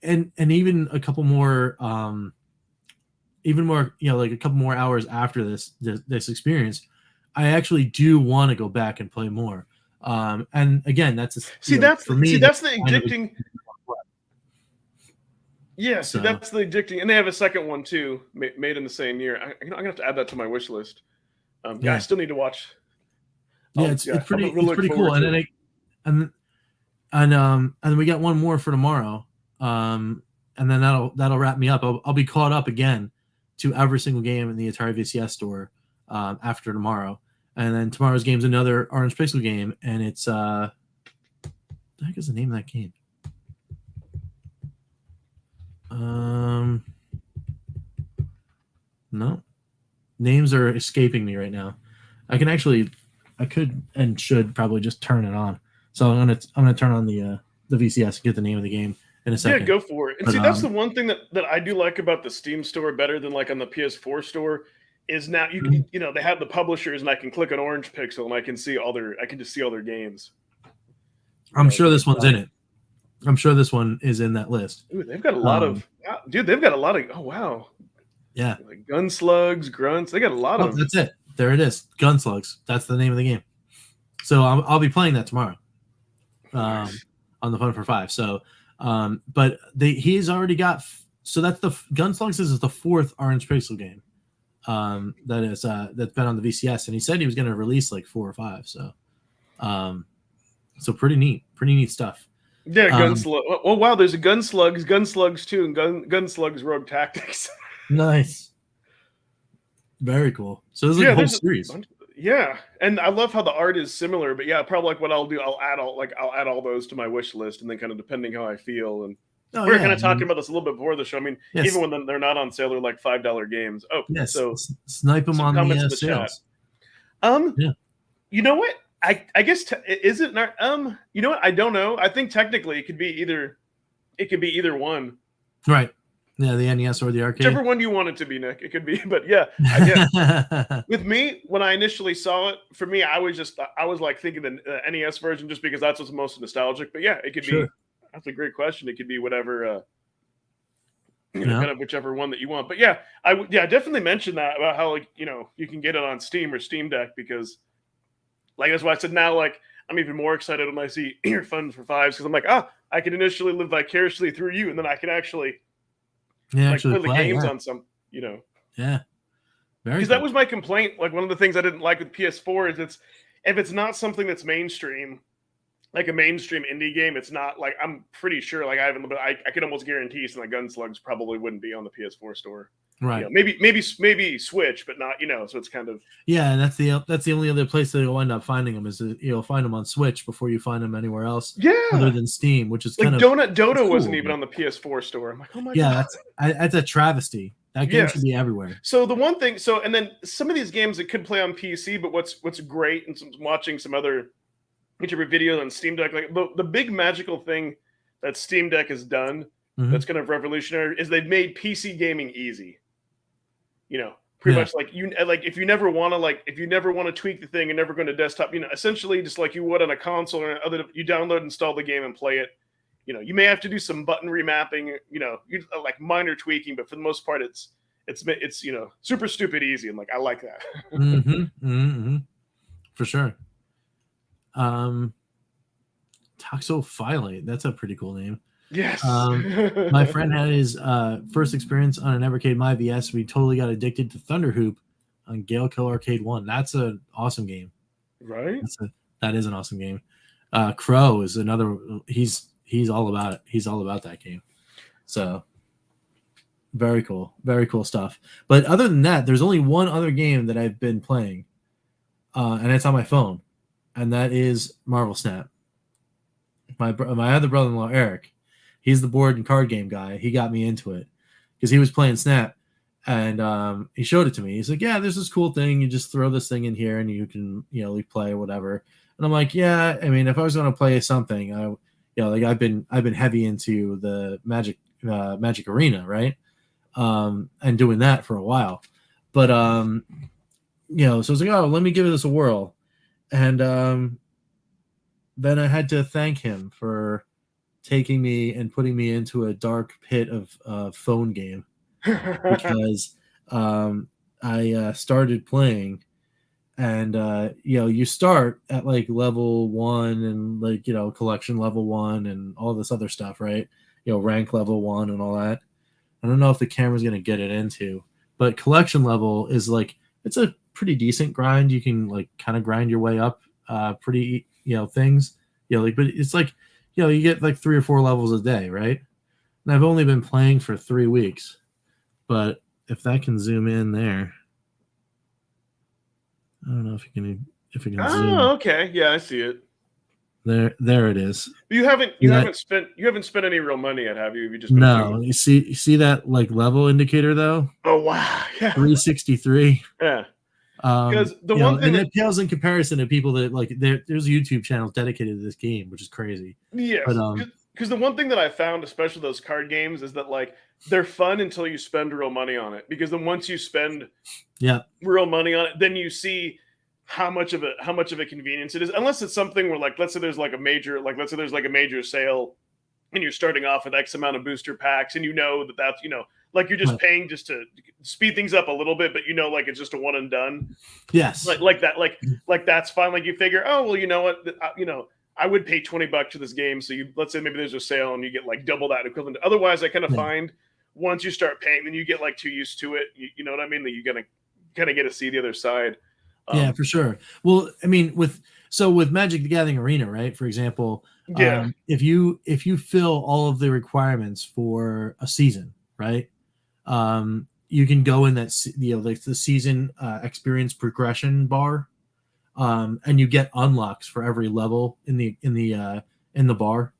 and even a couple more, like a couple more hours after this experience, I actually do want to go back and play more. And again, that's for me. That's the addicting. Yeah, so that's the addicting, and they have a second one too, made in the same year. I'm gonna have to add that to my wish list. I still need to watch. Yeah, it's pretty cool, and then we got one more for tomorrow, and then that'll wrap me up. I'll be caught up again to every single game in the Atari VCS store after tomorrow, and then tomorrow's game's another Orange Pixel game, and it's what the heck is the name of that game? No, names are escaping me right now. I could and should probably just turn it on. So I'm gonna turn on the VCS and get the name of the game in a second. Yeah, go for it. And see, that's the one thing that I do like about the Steam store better than like on the PS4 store is now you can they have the publishers, and I can click on Orange Pixel and I can just see all their games. I'm sure this one's in it. I'm sure this one is in that list. Ooh, they've got a lot of they've got a lot of, oh wow. Yeah. Like Gunslugs, Grunts, they got a lot of. That's it. There it is. Gunslugs. That's the name of the game. So I'll be playing that tomorrow. On the Fun for 5. So but he's already got, so that's the Gunslugs is the 4th Orange Pixel game. That's been on the VCS, and he said he was going to release like 4 or 5. So so pretty neat stuff. Yeah, Gunslug. Oh wow, there's a Gunslugs 2, and Gunslugs Rogue Tactics. Nice. Very cool. So this is like a whole series. Yeah, and I love how the art is similar. But yeah, probably like what I'll do, I'll add all those to my wish list, and then kind of depending how I feel. And we were kind of talking about this a little bit before the show. I mean, even when they're not on sale, they're like $5 games. Oh, yes. So snipe them on the sales. Yeah. You know what? I guess is it not? You know what? I don't know. I think technically it could be either one. Right. Yeah, the NES or the arcade. Whichever one you want it to be, Nick. It could be, but yeah. With me, when I initially saw it, for me, I was like thinking the NES version just because that's what's most nostalgic. But yeah, it could be. Sure. That's a great question. It could be whatever, Yeah. kind of whichever one that you want. But yeah, definitely mention that about how like you can get it on Steam or Steam Deck because, like that's why I said now like I'm even more excited when I see your Fun for Fives because I'm like I can initially live vicariously through you and then I can actually. Yeah, Like actually play the games yeah. on some, Yeah. Very Because cool. that was my complaint. Like one of the things I didn't like with PS4 is if it's not something that's mainstream, like a mainstream indie game, it's not like I'm pretty sure like I could almost guarantee some of the Gunslugs probably wouldn't be on the PS4 store. Right. Maybe Switch, but not so it's kind of and that's the only other place that you'll end up finding them is you'll find them on Switch before you find them anywhere else other than Steam, which is like kind of Dota cool, wasn't even on the PS4 store. I'm like, oh my god, god, that's a travesty. That game should be everywhere. So the one thing, and then some of these games that could play on PC, but what's great, and watching some other YouTuber videos on Steam Deck, like the big magical thing that Steam Deck has done that's kind of revolutionary is they've made PC gaming easy. Pretty much like if you never want to tweak the thing and never go to desktop, essentially just like you would on a console or other, you download, install the game and play it. You may have to do some button remapping, like minor tweaking, but for the most part, it's super stupid easy. And like, I like that. For sure. Toxophilate. That's a pretty cool name. Yes. My friend had his first experience on an Evercade My VS. We totally got addicted to Thunder Hoop on Gale Kill Arcade 1. That's an awesome game. Right? That is an awesome game. Crow is another. He's all about it. He's all about that game. So very cool stuff. But other than that, there's only one other game that I've been playing, and it's on my phone, and that is Marvel Snap. My other brother-in-law, Eric, he's the board and card game guy. He got me into it because he was playing Snap, and he showed it to me. He's like, "Yeah, there's this cool thing. You just throw this thing in here, and you can, play or whatever." And I'm like, "Yeah, I mean, if I was going to play something, I've been heavy into the Magic Arena, right? And doing that for a while, but so I was like, oh, let me give this a whirl, and then I had to thank him for taking me and putting me into a dark pit of phone game because I started playing. And you start at like level 1 and like collection level 1 and all this other stuff, right? Rank level 1 and all that. I don't know if the camera's gonna get it into, but collection level is like it's a pretty decent grind. You can like kind of grind your way up, pretty things, but it's like you get like 3 or 4 levels a day, right? And I've only been playing for 3 weeks, but if that can zoom in there. I don't know if you can zoom. Oh, okay. Yeah, I see it. There it is. You haven't spent any real money yet, have you? You just no. You see that like level indicator though? Oh wow. Yeah. 363. Yeah. Because the one thing that pales in comparison to people that like there's YouTube channels dedicated to this game, which is crazy. Yeah. Because the one thing that I found, especially those card games, is that like they're fun until you spend real money on it. Because then once you spend real money on it, then you see how much of a convenience it is. Unless it's something where like let's say there's like a major sale and you're starting off with X amount of booster packs and that's like you're just paying just to speed things up a little bit, but like it's just a one and done. Yes. Like that, like that's fine. Like you figure, oh well, you know what, I would pay $20 for this game. So let's say maybe there's a sale and you get like double that equivalent. Otherwise, I kind of find once you start paying, then you get like too used to it. You know what I mean? That you're gonna kind of get to see the other side. Yeah, for sure. Well, I mean, with Magic the Gathering Arena, right? For example, if you fill all of the requirements for a season, right? You can go in that like the season experience progression bar, and you get unlocks for every level in the bar.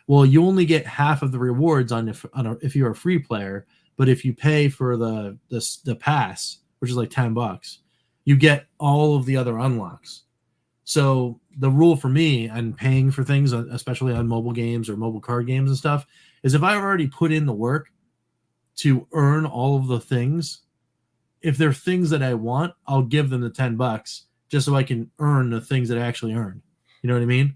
Well, you only get half of the rewards if you're a free player, but if you pay for the pass, which is like $10, you get all of the other unlocks. So the rule for me and paying for things, especially on mobile games or mobile card games and stuff, is if I've already put in the work to earn all of the things, if they're things that I want, I'll give them the $10 just so I can earn the things that I actually earn. You know what I mean?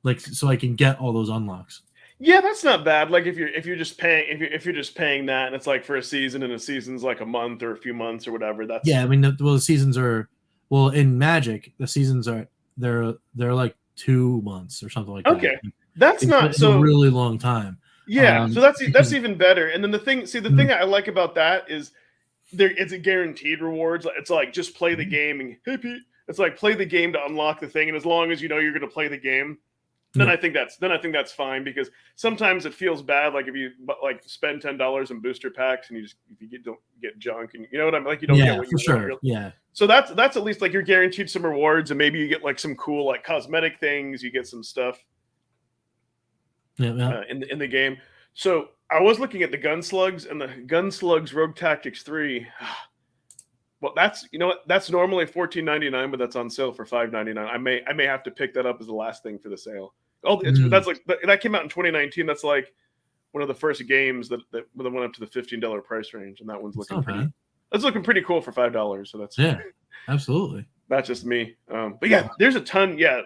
Like, so I can get all those unlocks. Yeah, that's not bad. Like if you're just paying if you're just paying that, and it's like for a season, and a season's like a month or a few months or whatever. That's Yeah, I mean, the seasons are, well, in Magic, the seasons are they're like 2 months or something like that. okay. That's not It's a really long time. Yeah, so that's even better. And then the thing I like about that is it's a guaranteed rewards. It's like just play the game and hey Pete, it's like play the game to unlock the thing, and as long as you know you're going to play the game, then I think that's fine, because sometimes it feels bad, like if you like spend $10 in booster packs and don't get junk, and you know what I mean, like you don't get what you for sure. want. Yeah. So that's at least like you're guaranteed some rewards, and maybe you get like some cool like cosmetic things, you get some stuff in the game. So I was looking at the Gunslugs and the Gunslugs Rogue Tactics 3. Well, that's that's normally $14.99, but that's on sale for $5.99. I may have to pick that up as the last thing for the sale. Oh, that's like that came out in 2019. That's like one of the first games that went up to the $15 price range, and that one's looking pretty. That's looking pretty cool for $5. So that's absolutely. That's just me. But yeah, there's a ton. Yeah.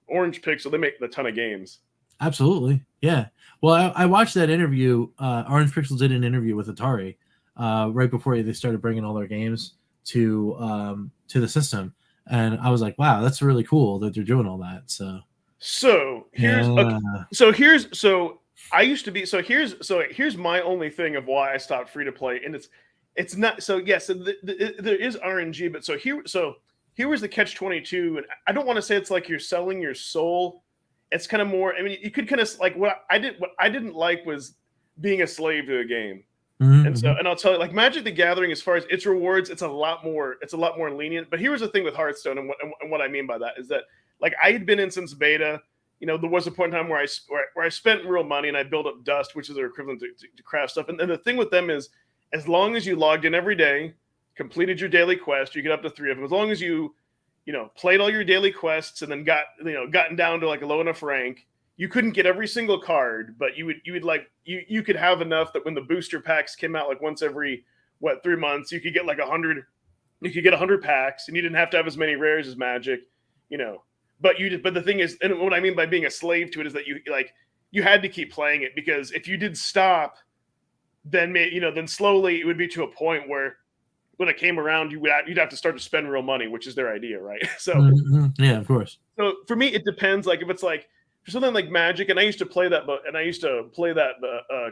Orange Pixel, they make a ton of games. Absolutely. Yeah. Well, I watched that interview. Orange Pixel did an interview with Atari right before they started bringing all their games to the system, and I was like, wow, that's really cool that they're doing all that. So here's here's my only thing of why I stopped free to play, and it's not so yes, there is RNG, but here was the catch-22, and I don't want to say it's like you're selling your soul. It's kind of more. I mean, you could kind of like what I didn't like was being a slave to a game. Mm-hmm. And I'll tell you, like Magic the Gathering, as far as its rewards, it's a lot more lenient. But here's the thing with Hearthstone, and what I mean by that is that, like, I had been in since beta. There was a point in time where I spent real money and I built up dust, which is their equivalent to craft stuff. And the thing with them is, as long as you logged in every day, completed your daily quest, you get up to 3 of them. As long as you played all your daily quests and then gotten down to like a low enough rank, you couldn't get every single card, but you could have enough that when the booster packs came out, like once every 3 months, you could get like 100. You could get 100 packs, and you didn't have to have as many rares as Magic, But the thing is, and what I mean by being a slave to it is that you had to keep playing it, because if you did stop, then slowly it would be to a point where when it came around, you'd have to start to spend real money, which is their idea, right? So yeah, of course. So for me, it depends. Like if it's like for something like Magic, and I used to play that,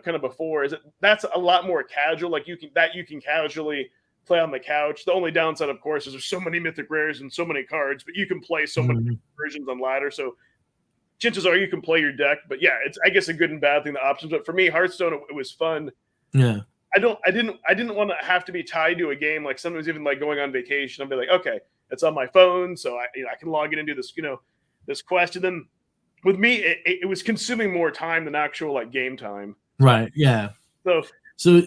kind of before. That's a lot more casual. Like you can casually play on the couch. The only downside, of course, is there's so many mythic rares and so many cards, but you can play so many versions on ladder. So chances are you can play your deck. But yeah, it's, I guess, a good and bad thing, the options. But for me, Hearthstone, it was fun. Yeah. I didn't want to have to be tied to a game. Like sometimes even like going on vacation, I'd be like, okay, it's on my phone, so I can log in and do this, this quest. And then with me, it was consuming more time than actual like game time. Right. Yeah. So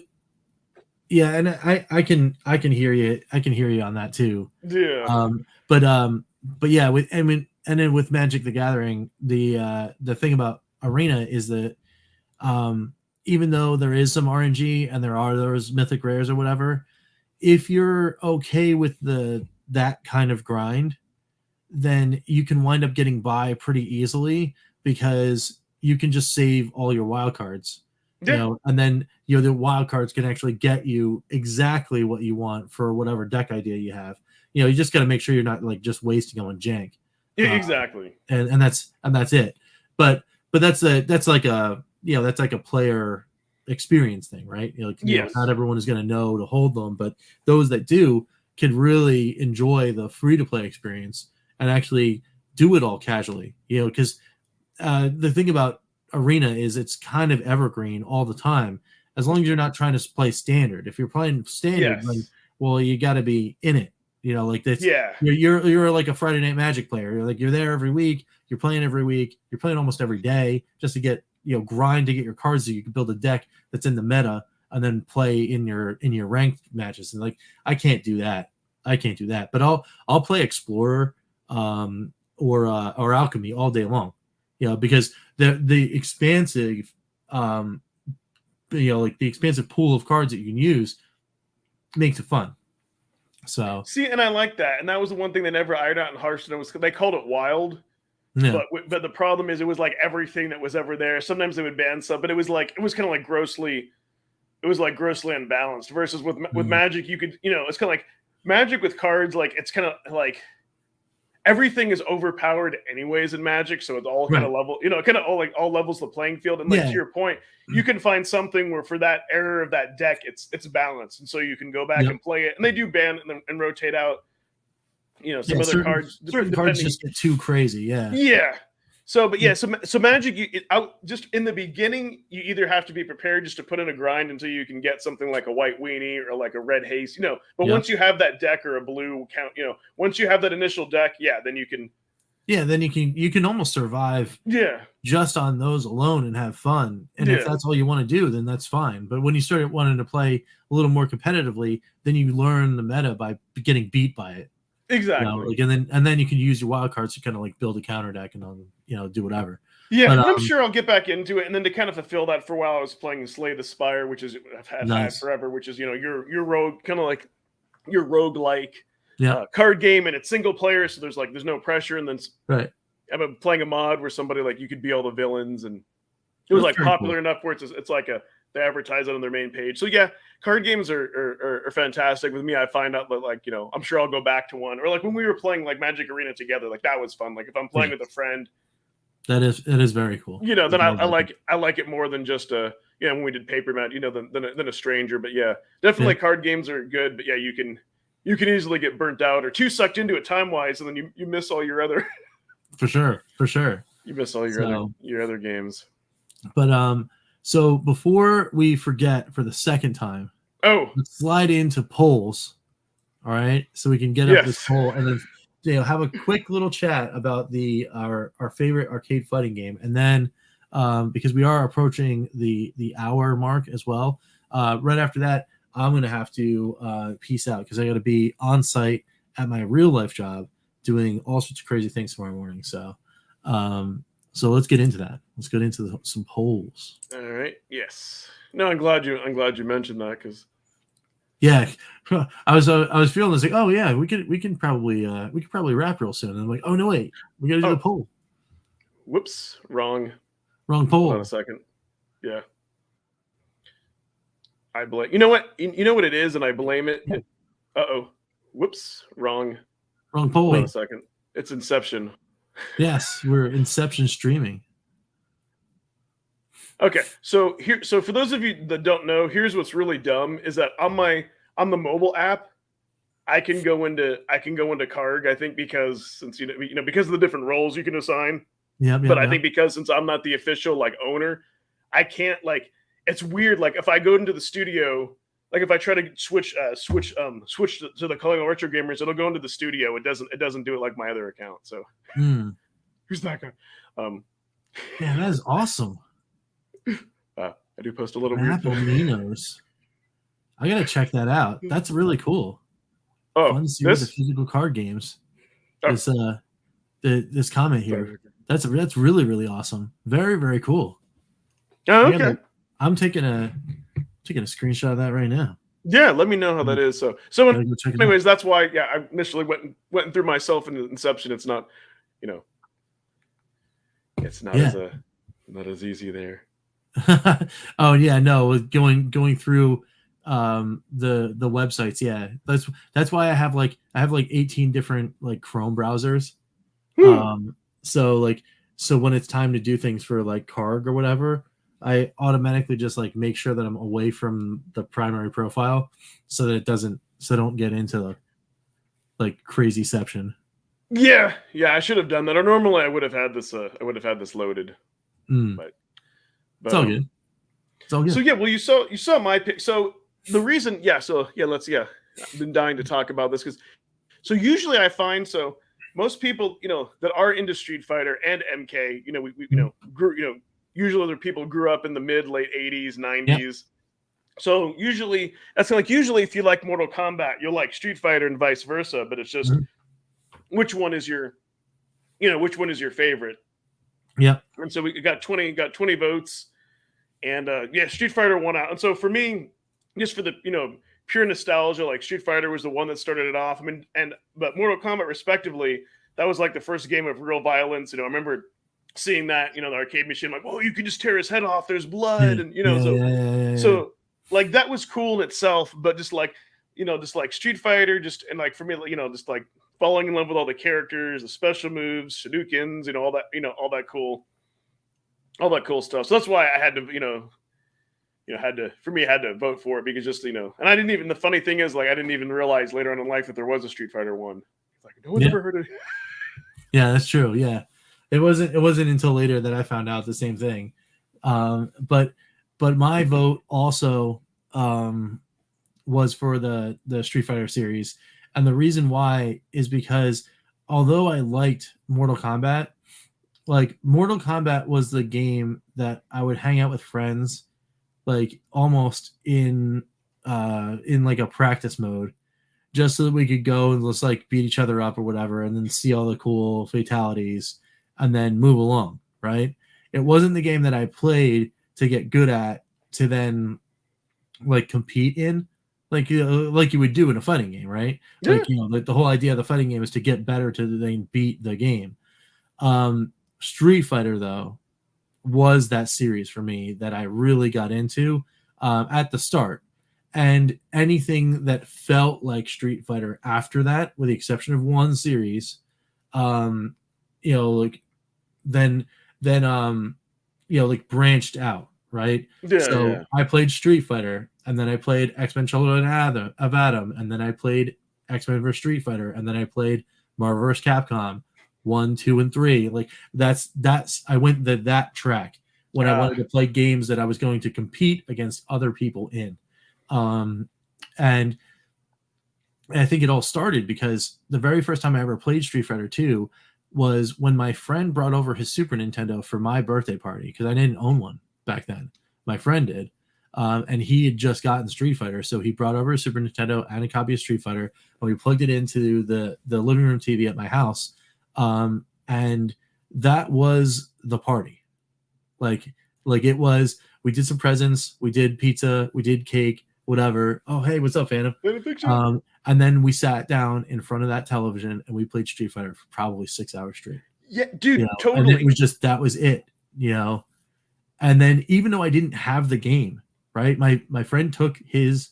yeah, and I can hear you. I can hear you on that too. Yeah. But yeah, and then with Magic the Gathering, the thing about Arena is that even though there is some RNG and there are those mythic rares or whatever, if you're okay with that kind of grind, then you can wind up getting by pretty easily, because you can just save all your wild cards. Yeah. And then the wild cards can actually get you exactly what you want for whatever deck idea you have. You just got to make sure you're not like just wasting them on jank. Yeah, exactly. And that's it. But that's like a player experience thing, right? Yes. Not everyone is going to know to hold them, but those that do can really enjoy the free to play experience and actually do it all casually. Because the thing about Arena is it's kind of evergreen all the time, as long as you're not trying to play standard. If you're playing standard, well, you got to be in it. Like that's you're like a Friday Night Magic player. You're there every week. You're playing every week. You're playing almost every day just to get grind to get your cards so you can build a deck that's in the meta and then play in your ranked matches. And I can't do that. But I'll play Explorer or Alchemy all day long. Because the expansive like the expansive pool of cards that you can use makes it fun. So see, and I like that, and that was the one thing they never ironed out in Hearthstone was they called it wild. yeah, But the problem is it was like everything that was ever there. Sometimes they would ban stuff, but it was kind of like grossly unbalanced. Versus with Magic, you could it's kind of like Magic with cards. Like it's kind of like everything is overpowered anyways in Magic, so it's all kind of level. Kind of all levels the playing field. And like to your point, you can find something where for that error of that deck, it's balanced, and so you can go back and play it. And they do ban and rotate out. Some other cards. Certain cards just get too crazy. Yeah. Yeah. So Magic, just in the beginning, you either have to be prepared just to put in a grind until you can get something like a white weenie or like a red haste, But once you have that deck or a blue count, once you have that initial deck, then you can. Yeah, then you can almost survive. Yeah. Just on those alone and have fun. And if that's all you want to do, then that's fine. But when you start wanting to play a little more competitively, then you learn the meta by getting beat by it. Exactly. And then you can use your wild cards to kind of like build a counter deck and do whatever. Yeah, but, I'm sure I'll get back into it. And then to kind of fulfill that, for a while I was playing Slay the Spire, which is I've had forever, which is your rogue, kind of like your rogue-like card game, and it's single player, so there's no pressure. And then I'm playing a mod where somebody like you could be all the villains, and it was popular enough where it's like they advertise it on their main page. So card games are fantastic. With me, I find out that I'm sure I'll go back to one, or like when we were playing like Magic Arena together, like that was fun. Like if I'm playing with a friend, that is very cool. Then I like it more than just when we did paper mat, than a stranger. But definitely card games are good. But you can easily get burnt out or too sucked into it time wise, and then you miss all your other. For sure. You miss all your other games. But so before we forget for the second time, let's slide into polls. All right, so we can get up this poll and then have a quick little chat about our favorite arcade fighting game, and then because we are approaching the hour mark as well. Right after that, I'm gonna have to peace out because I got to be on site at my real life job doing all sorts of crazy things tomorrow morning. So. So let's get into that. Let's get into some polls. All right. Yes. No, I'm glad you mentioned that because. Yeah, I was feeling this like, oh yeah, we can probably wrap real soon. And I'm like, oh no wait, we got to do the poll. Whoops, wrong poll. Hold on a second. Yeah. I blame. You know what? You know what it is, and I blame it. Whoops, wrong poll. Hold on a second. It's Inception. Yes, we're Inception streaming. Okay, so for those of you that don't know, here's what's really dumb is that on the mobile app, I can go into Karg. I think because since because of the different roles you can assign. But I think because since I'm not the official owner, I can't it's weird. Like if I go into the studio, like if I try to switch to the Calling Retro Gamers, it'll go into the studio. It doesn't do it like my other account. So who's that guy? Yeah, that is awesome. I do post a little Apple Minos. I gotta check that out. That's really cool. Fun series of physical card games. This comment here. That's really, really awesome. Very, very cool. Oh, okay. I'm taking a screenshot of that right now. Yeah, let me know how that is. So anyways, that's why I initially went through myself into Inception. It's not, it's not as easy there. Oh yeah, no, going through the websites, yeah. That's why I have 18 different Chrome browsers. So when it's time to do things for Karg or whatever, I automatically just make sure that I'm away from the primary profile so that I don't get into crazyception. Yeah, I should have done that. Or normally I would have had this loaded. But it's all good. It's all good. So yeah, well you saw my pick. So the reason, I've been dying to talk about this because usually I find most people, that are into Street Fighter and MK, we grew, usually other people grew up in the late 80s, 90s. Yep. So usually usually if you like Mortal Kombat, you'll like Street Fighter and vice versa, but it's just which one is your favorite? Yeah. And so we got 20 votes. And yeah, Street Fighter won out. And so for me, just for the pure nostalgia, like Street Fighter was the one that started it off. I mean, but Mortal Kombat, respectively, that was like the first game of real violence. I remember seeing that, the arcade machine, like, you can just tear his head off. There's blood, and so like that was cool in itself. But just like just like Street Fighter, and like for me, just like falling in love with all the characters, the special moves, Shadoukens, all that, all that cool stuff. So that's why I had to, had to vote for it, because just, and I didn't even, the funny thing is, like, I didn't even realize later on in life that there was a Street Fighter 1. Like, no one's ever heard of it. Yeah, that's true. Yeah. It wasn't until later that I found out the same thing. But my vote also was for the Street Fighter series. And the reason why is because although I liked Mortal Kombat, like Mortal Kombat was the game that I would hang out with friends, like almost in like a practice mode, just so that we could go and just like beat each other up or whatever, and then see all the cool fatalities and then move along, right? It wasn't the game that I played to get good at, to then like compete in, like you would do in a fighting game, right? Yeah. Like, like the whole idea of the fighting game is to get better to then beat the game. Street Fighter, though, was that series for me that I really got into at the start. And anything that felt like Street Fighter after that, with the exception of one series, like then like branched out, right? Yeah, so I played Street Fighter, and then I played X-Men Children of Adam, and then I played X-Men vs. Street Fighter, and then I played Marvel vs. Capcom 1, 2, and 3. Like that's I went that track when I wanted to play games that I was going to compete against other people in. And I think it all started because the very first time I ever played Street Fighter 2 was when my friend brought over his Super Nintendo for my birthday party, because I didn't own one back then. My friend did. And he had just gotten Street Fighter, so he brought over a Super Nintendo and a copy of Street Fighter, and we plugged it into the living room TV at my house. And that was the party. Like it was, we did some presents, we did pizza, we did cake, whatever. Oh, hey, what's up, Phantom? And then we sat down in front of that television and we played Street Fighter for probably 6 hours straight. Yeah, dude, totally. And it was just, that was it, And then even though I didn't have the game, right? My friend took his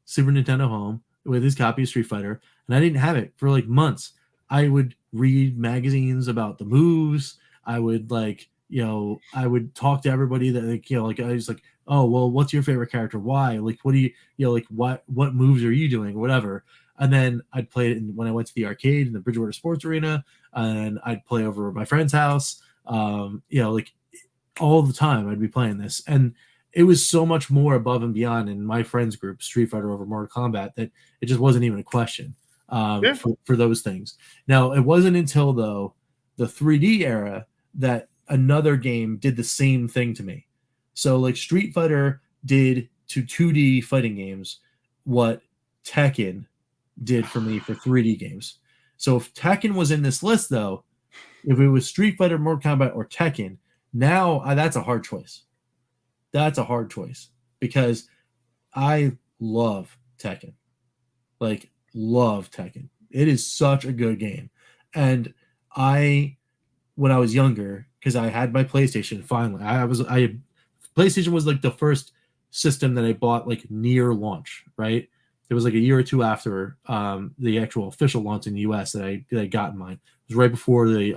Super Nintendo home with his copy of Street Fighter, and I didn't have it for like months. I would read magazines about the moves. I would I would talk to everybody that I was like, oh, well, what's your favorite character? Why? Like, what do you, what moves are you doing? Whatever. And then I'd play it when I went to the arcade in the Bridgewater Sports Arena, and I'd play over at my friend's house. Like all the time I'd be playing this. And it was so much more above and beyond in my friends group, Street Fighter over Mortal Kombat, that it just wasn't even a question for those things. Now, it wasn't until, though, the 3D era that another game did the same thing to me. So like Street Fighter did to 2D fighting games what Tekken did for me for 3D games. So if Tekken was in this list, though, if it was Street Fighter, Mortal Kombat, or Tekken, now that's a hard choice. That's a hard choice because I love Tekken. Like, love Tekken. It is such a good game. And when I was younger, because I had my PlayStation finally, PlayStation was like the first system that I bought like near launch, right? It was like a year or two after the actual official launch in the US that I got mine. It was right before the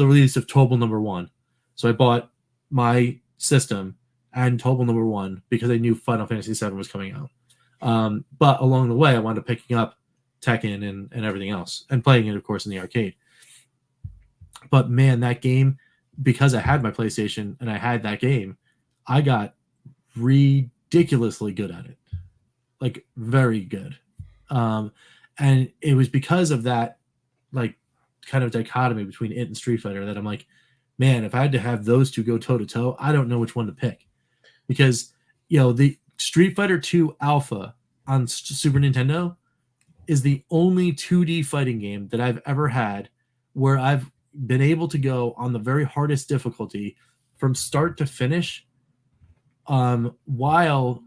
release of Tobal #1. So I bought my system and Tobal #1 because I knew Final Fantasy VII was coming out. But along the way, I wound up picking up Tekken and everything else, and playing it, of course, in the arcade. But man, that game, because I had my PlayStation and I had that game, I got ridiculously good at it. Like, very good. And it was because of that, like, kind of dichotomy between it and Street Fighter that I'm like, man, if I had to have those two go toe to toe, I don't know which one to pick, because the Street Fighter 2 Alpha on Super Nintendo is the only 2D fighting game that I've ever had where I've been able to go on the very hardest difficulty from start to finish, while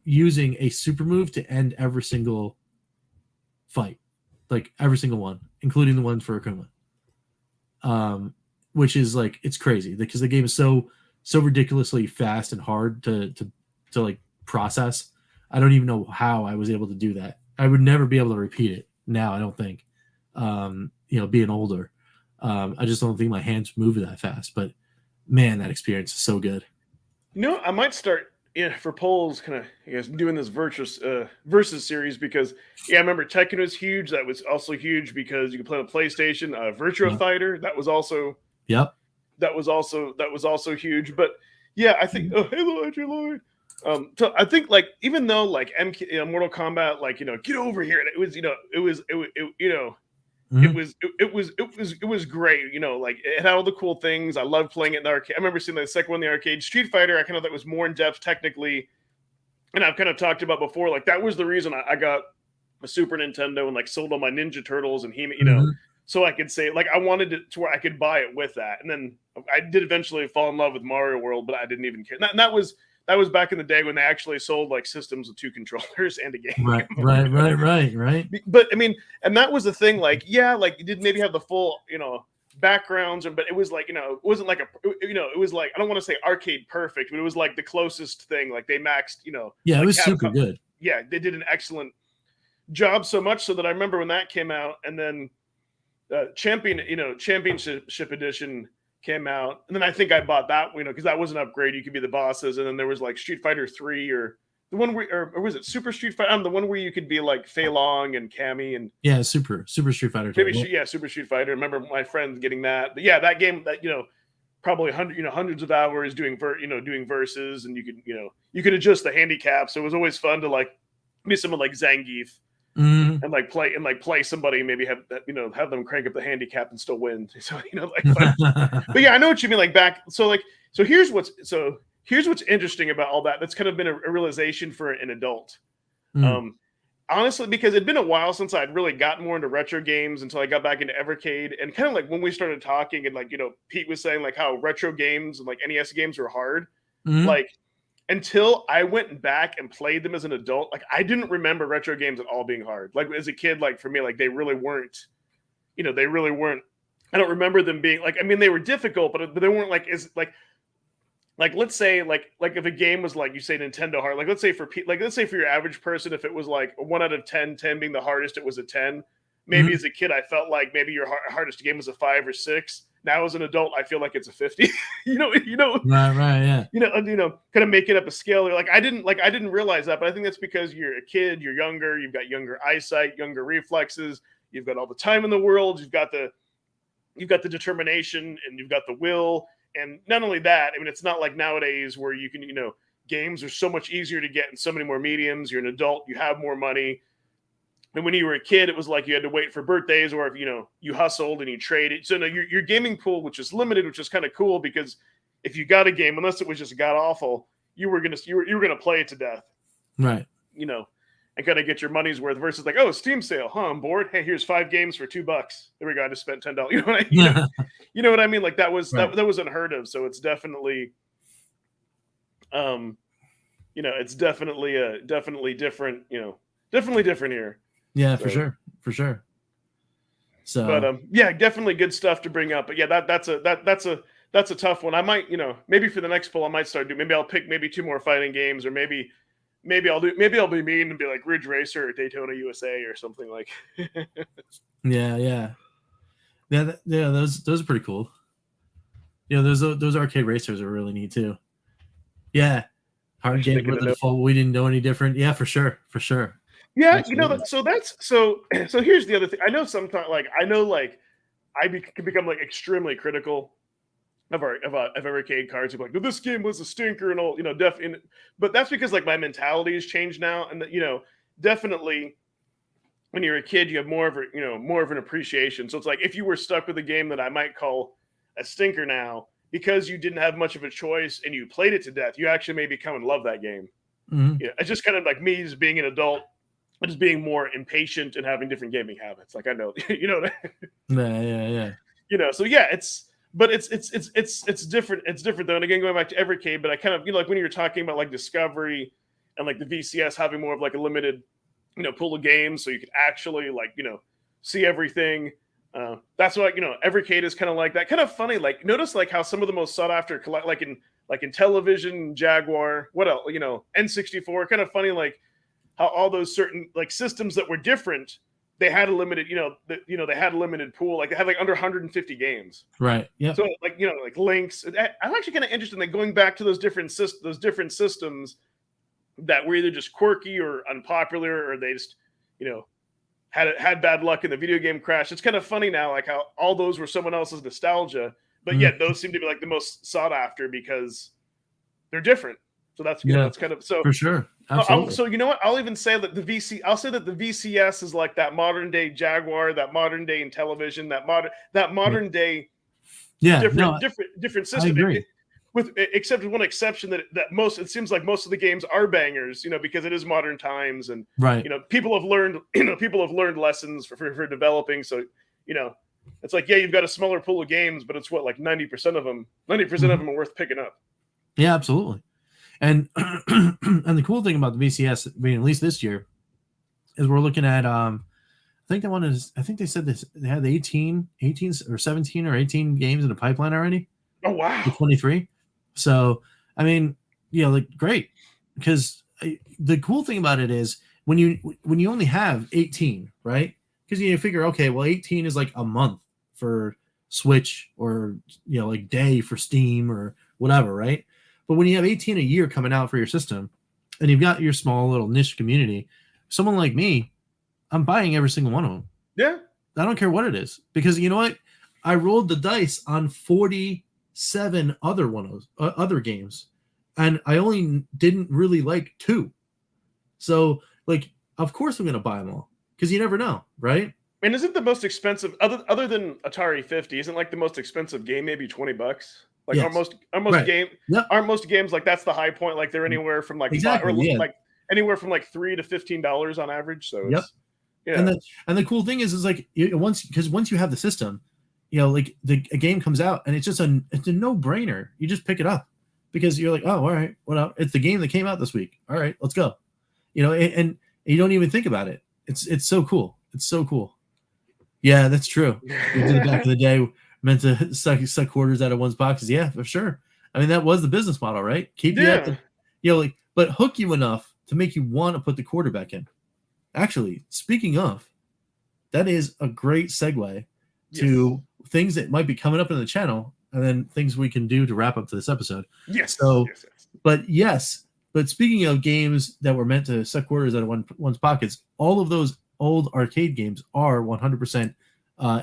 using a super move to end every single fight, like every single one, including the ones for Akuma. Which is like, it's crazy because the game is so ridiculously fast and hard to like process. I don't even know how I was able to do that. I would never be able to repeat it now, I don't think. Being older, I just don't think my hands move that fast. But man, that experience is so good. I might start for polls, kind of doing this versus series because I remember Tekken was huge. That was also huge because you could play on PlayStation. Virtua Fighter, that was also that was also huge. But yeah, I think hey Lloyd. So I think like even though like Mortal Kombat, like get over here, and it was it was great. Like it had all the cool things. I loved playing it in the arcade. I remember seeing the second one in the arcade. Street Fighter, I kind of thought was more in depth technically, and I've kind of talked about before. Like that was the reason I got a Super Nintendo and like sold all my Ninja Turtles and so I could say like I wanted it to where I could buy it with that. And then I did eventually fall in love with Mario World, but I didn't even care. And that was back in the day when they actually sold like systems with 2 controllers and a game. Right. But I mean, and that was the thing. Like, like you did maybe have the full, backgrounds, but it was like, it wasn't like it was like, I don't want to say arcade perfect, but it was like the closest thing. Like they maxed, Yeah, like it was super good. Yeah, they did an excellent job. So much so that I remember when that came out, and then Championship Edition came out, and then I think I bought that, because that was an upgrade. You could be the bosses, and then there was like Street Fighter 3 or the one where, or was it Super Street Fighter? The one where you could be like Fei Long and Cammy and Super Street Fighter. Maybe Super Street Fighter. I remember my friends getting that. But yeah, that game that probably hundreds of hours doing verses, and you could adjust the handicap. So it was always fun to like be someone like Zangief. Mm-hmm. and play somebody, maybe have them crank up the handicap and still win. So but yeah, I know what you mean. Like back, so here's what's interesting about all that. That's kind of been a realization for an adult. Honestly, because it'd been a while since I'd really gotten more into retro games until I got back into Evercade, and kind of like when we started talking, and like Pete was saying like how retro games and like NES games were hard, like. Until I went back and played them as an adult, like I didn't remember retro games at all being hard. Like as a kid, like for me, like they really weren't. I don't remember them being like. I mean, they were difficult, but they weren't like as like let's say like if a game was like you say Nintendo hard. Like let's say for your average person, if it was like a 1 out of 10, 10 being the hardest, it was a 10. Maybe as a kid, I felt like maybe your hardest game was a 5 or 6. Now as an adult, I feel like it's a 50. Right, yeah. Kind of making up a scale. You're like, I didn't realize that, but I think that's because you're a kid, you're younger, you've got younger eyesight, younger reflexes, you've got all the time in the world, you've got the determination, and you've got the will. And not only that, I mean, it's not like nowadays where you can, games are so much easier to get in so many more mediums. You're an adult, you have more money. And when you were a kid, it was like you had to wait for birthdays, or if you hustled and you traded. So no, your gaming pool, which is limited, which is kind of cool, because if you got a game, unless it was just god awful, you were gonna play it to death, right? And kind of get your money's worth. Versus like, oh, Steam sale, I'm bored. Hey, here's 5 games for $2. There we go. I just spent $10. You know what I mean? Like that was that was unheard of. So it's definitely, it's definitely different. Definitely different here. Yeah, so. for sure. So, but yeah, definitely good stuff to bring up. But yeah, that's a tough one. I might, maybe for the next poll, I might start doing. Maybe I'll pick 2 more fighting games, or maybe I'll be mean and be like Ridge Racer or Daytona USA or something like. yeah. Those are pretty cool. Those arcade racers are really neat too. Yeah, hard game with the full. We didn't know any different. Yeah, for sure. Yeah, absolutely. So here's the other thing. I know sometimes, I can become like extremely critical of arcade cards. People like, this game was a stinker and all, but that's because like my mentality has changed now, and definitely when you're a kid, you have more of an appreciation. So it's like if you were stuck with a game that I might call a stinker now, because you didn't have much of a choice and you played it to death, you actually maybe come and love that game. Mm-hmm. Yeah, it's just kind of like me just being an adult. Just being more impatient and having different gaming habits. Like I know, Yeah. So yeah, but it's different. It's different though. And again, going back to Evercade, but I kind of like when you were talking about like Discovery and like the VCS having more of like a limited pool of games, so you could actually like see everything. That's what Evercade is kind of like that. Kind of funny. Like notice like how some of the most sought after like in television, Jaguar, what else? N64. Kind of funny like how all those certain like systems that were different, they had a limited they had a limited pool. Like they had like under 150 games. Right. Yeah. So like like links. I'm actually kind of interested in like going back to those different systems that were either just quirky or unpopular, or they just had bad luck in the video game crash. It's kind of funny now, like how all those were someone else's nostalgia, but yet those seem to be like the most sought after because they're different. So that's that's kind of so for sure. Absolutely. So you know what? I'll even say that I'll say that the VCS is like that modern day Jaguar, that modern day Intellivision, that modern day different system. I agree. Except with one exception that it seems like most of the games are bangers, because it is modern times and right. People have learned lessons for developing. So, it's like, you've got a smaller pool of games, but it's what, like 90% of them of them are worth picking up. Yeah, absolutely. And and the cool thing about the VCS, I mean, at least this year, is we're looking at I think they said they had 18 or 17 or 18 games in the pipeline already. Oh wow. 23. So, I mean, like great, because the cool thing about it is when you only have 18, right? Because you figure, okay, well, 18 is like a month for Switch or like day for Steam or whatever, right? But when you have 18 a year coming out for your system, and you've got your small little niche community, someone like me, I'm buying every single one of them. Yeah, I don't care what it is, because you know what? I rolled the dice on 47 other games, and I only didn't really like 2. So, like, of course I'm going to buy them all, because you never know, right? And isn't the most expensive other than Atari 50? Isn't like the most expensive game maybe $20? Like yes. Aren't most games like that's the high point? Like they're anywhere from like like anywhere from like $3 to $15 on average. So it's, and the cool thing is like once you have the system, like a game comes out and it's a no-brainer. You just pick it up because you're like, oh, all right, well, it's the game that came out this week. All right, let's go. And you don't even think about it. It's so cool. It's so cool. Yeah, that's true. We did it back in the day. Meant to suck quarters out of one's boxes. Yeah, for sure. I mean, that was the business model, right? Keep you at the, but hook you enough to make you want to put the quarter back in. Actually, speaking of, that is a great segue to things that might be coming up in the channel, and then things we can do to wrap up to this episode. Yes. So, but speaking of games that were meant to suck quarters out of one's pockets, all of those old arcade games are 100%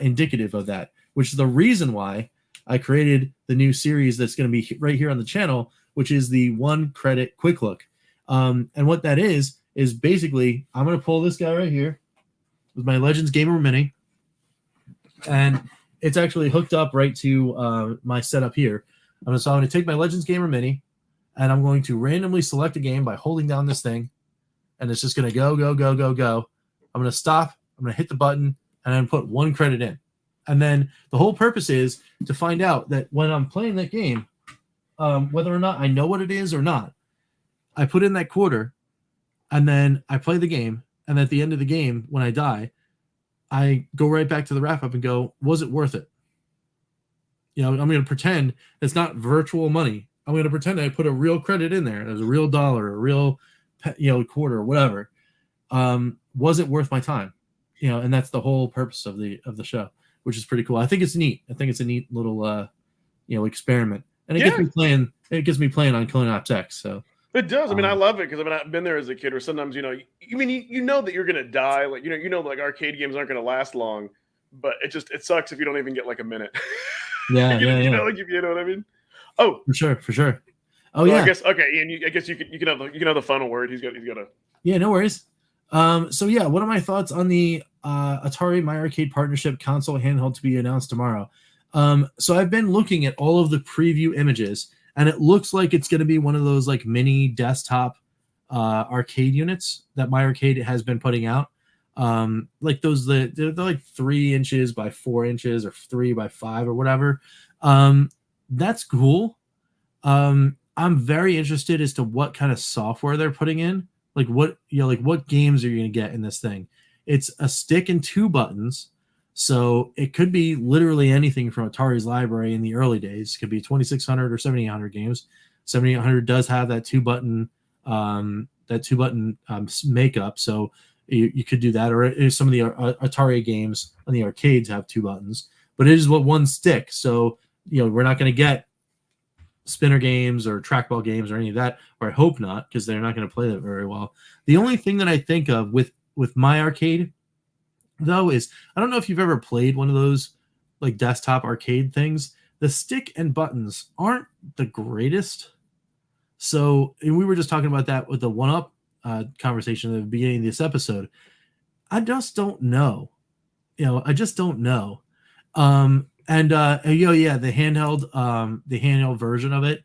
indicative of that, which is the reason why I created the new series that's going to be right here on the channel, which is the 1 credit quick look. And what that is basically, I'm going to pull this guy right here with my Legends Gamer Mini, and it's actually hooked up right to my setup here. So I'm going to take my Legends Gamer Mini, and I'm going to randomly select a game by holding down this thing, and it's just going to go, go, go, go, go. I'm going to stop. I'm going to hit the button, and then put 1 credit in. And then the whole purpose is to find out that when I'm playing that game, whether or not I know what it is or not, I put in that quarter, and then I play the game. And at the end of the game, when I die, I go right back to the wrap up and go, was it worth it? I'm going to pretend it's not virtual money. I'm going to pretend I put a real credit in there. There's a real dollar, a real, quarter or whatever. Was it worth my time? And that's the whole purpose of the show, which is pretty cool. I think it's neat. I think it's a neat little, experiment, and it gets me playing. It gets me playing on Killing Ops X. So it does. I mean, I love it because I've been there as a kid. Or sometimes, you know that you're gonna die. Like like arcade games aren't gonna last long, but it sucks if you don't even get like a minute. Yeah, like if you know what I mean. Oh, for sure. Oh yeah. I guess Ian. I guess you can have the final word. He's got a. Yeah, no worries. So yeah, what are my thoughts on the Atari My Arcade partnership console handheld to be announced tomorrow? So I've been looking at all of the preview images, and it looks like it's going to be one of those like mini desktop arcade units that My Arcade has been putting out. Like they're like 3 inches by 4 inches or 3 by 5 or whatever. That's cool. I'm very interested as to what kind of software they're putting in. Like what games are you going to get in this thing? It's a stick and 2 buttons. So it could be literally anything from Atari's library in the early days. It could be 2600 or 7800 games. 7800 does have that 2-button makeup. So you could do that, or some of the Atari games on the arcades have 2 buttons, but it is what one stick. So we're not going to get spinner games or trackball games or any of that, or I hope not, because they're not going to play that very well. The only thing that I think of with my arcade though is, I don't know if you've ever played one of those like desktop arcade things. The stick and buttons aren't the greatest. So, and we were just talking about that with the 1-Up conversation at the beginning of this episode. I just don't know. I just don't know. The handheld version of it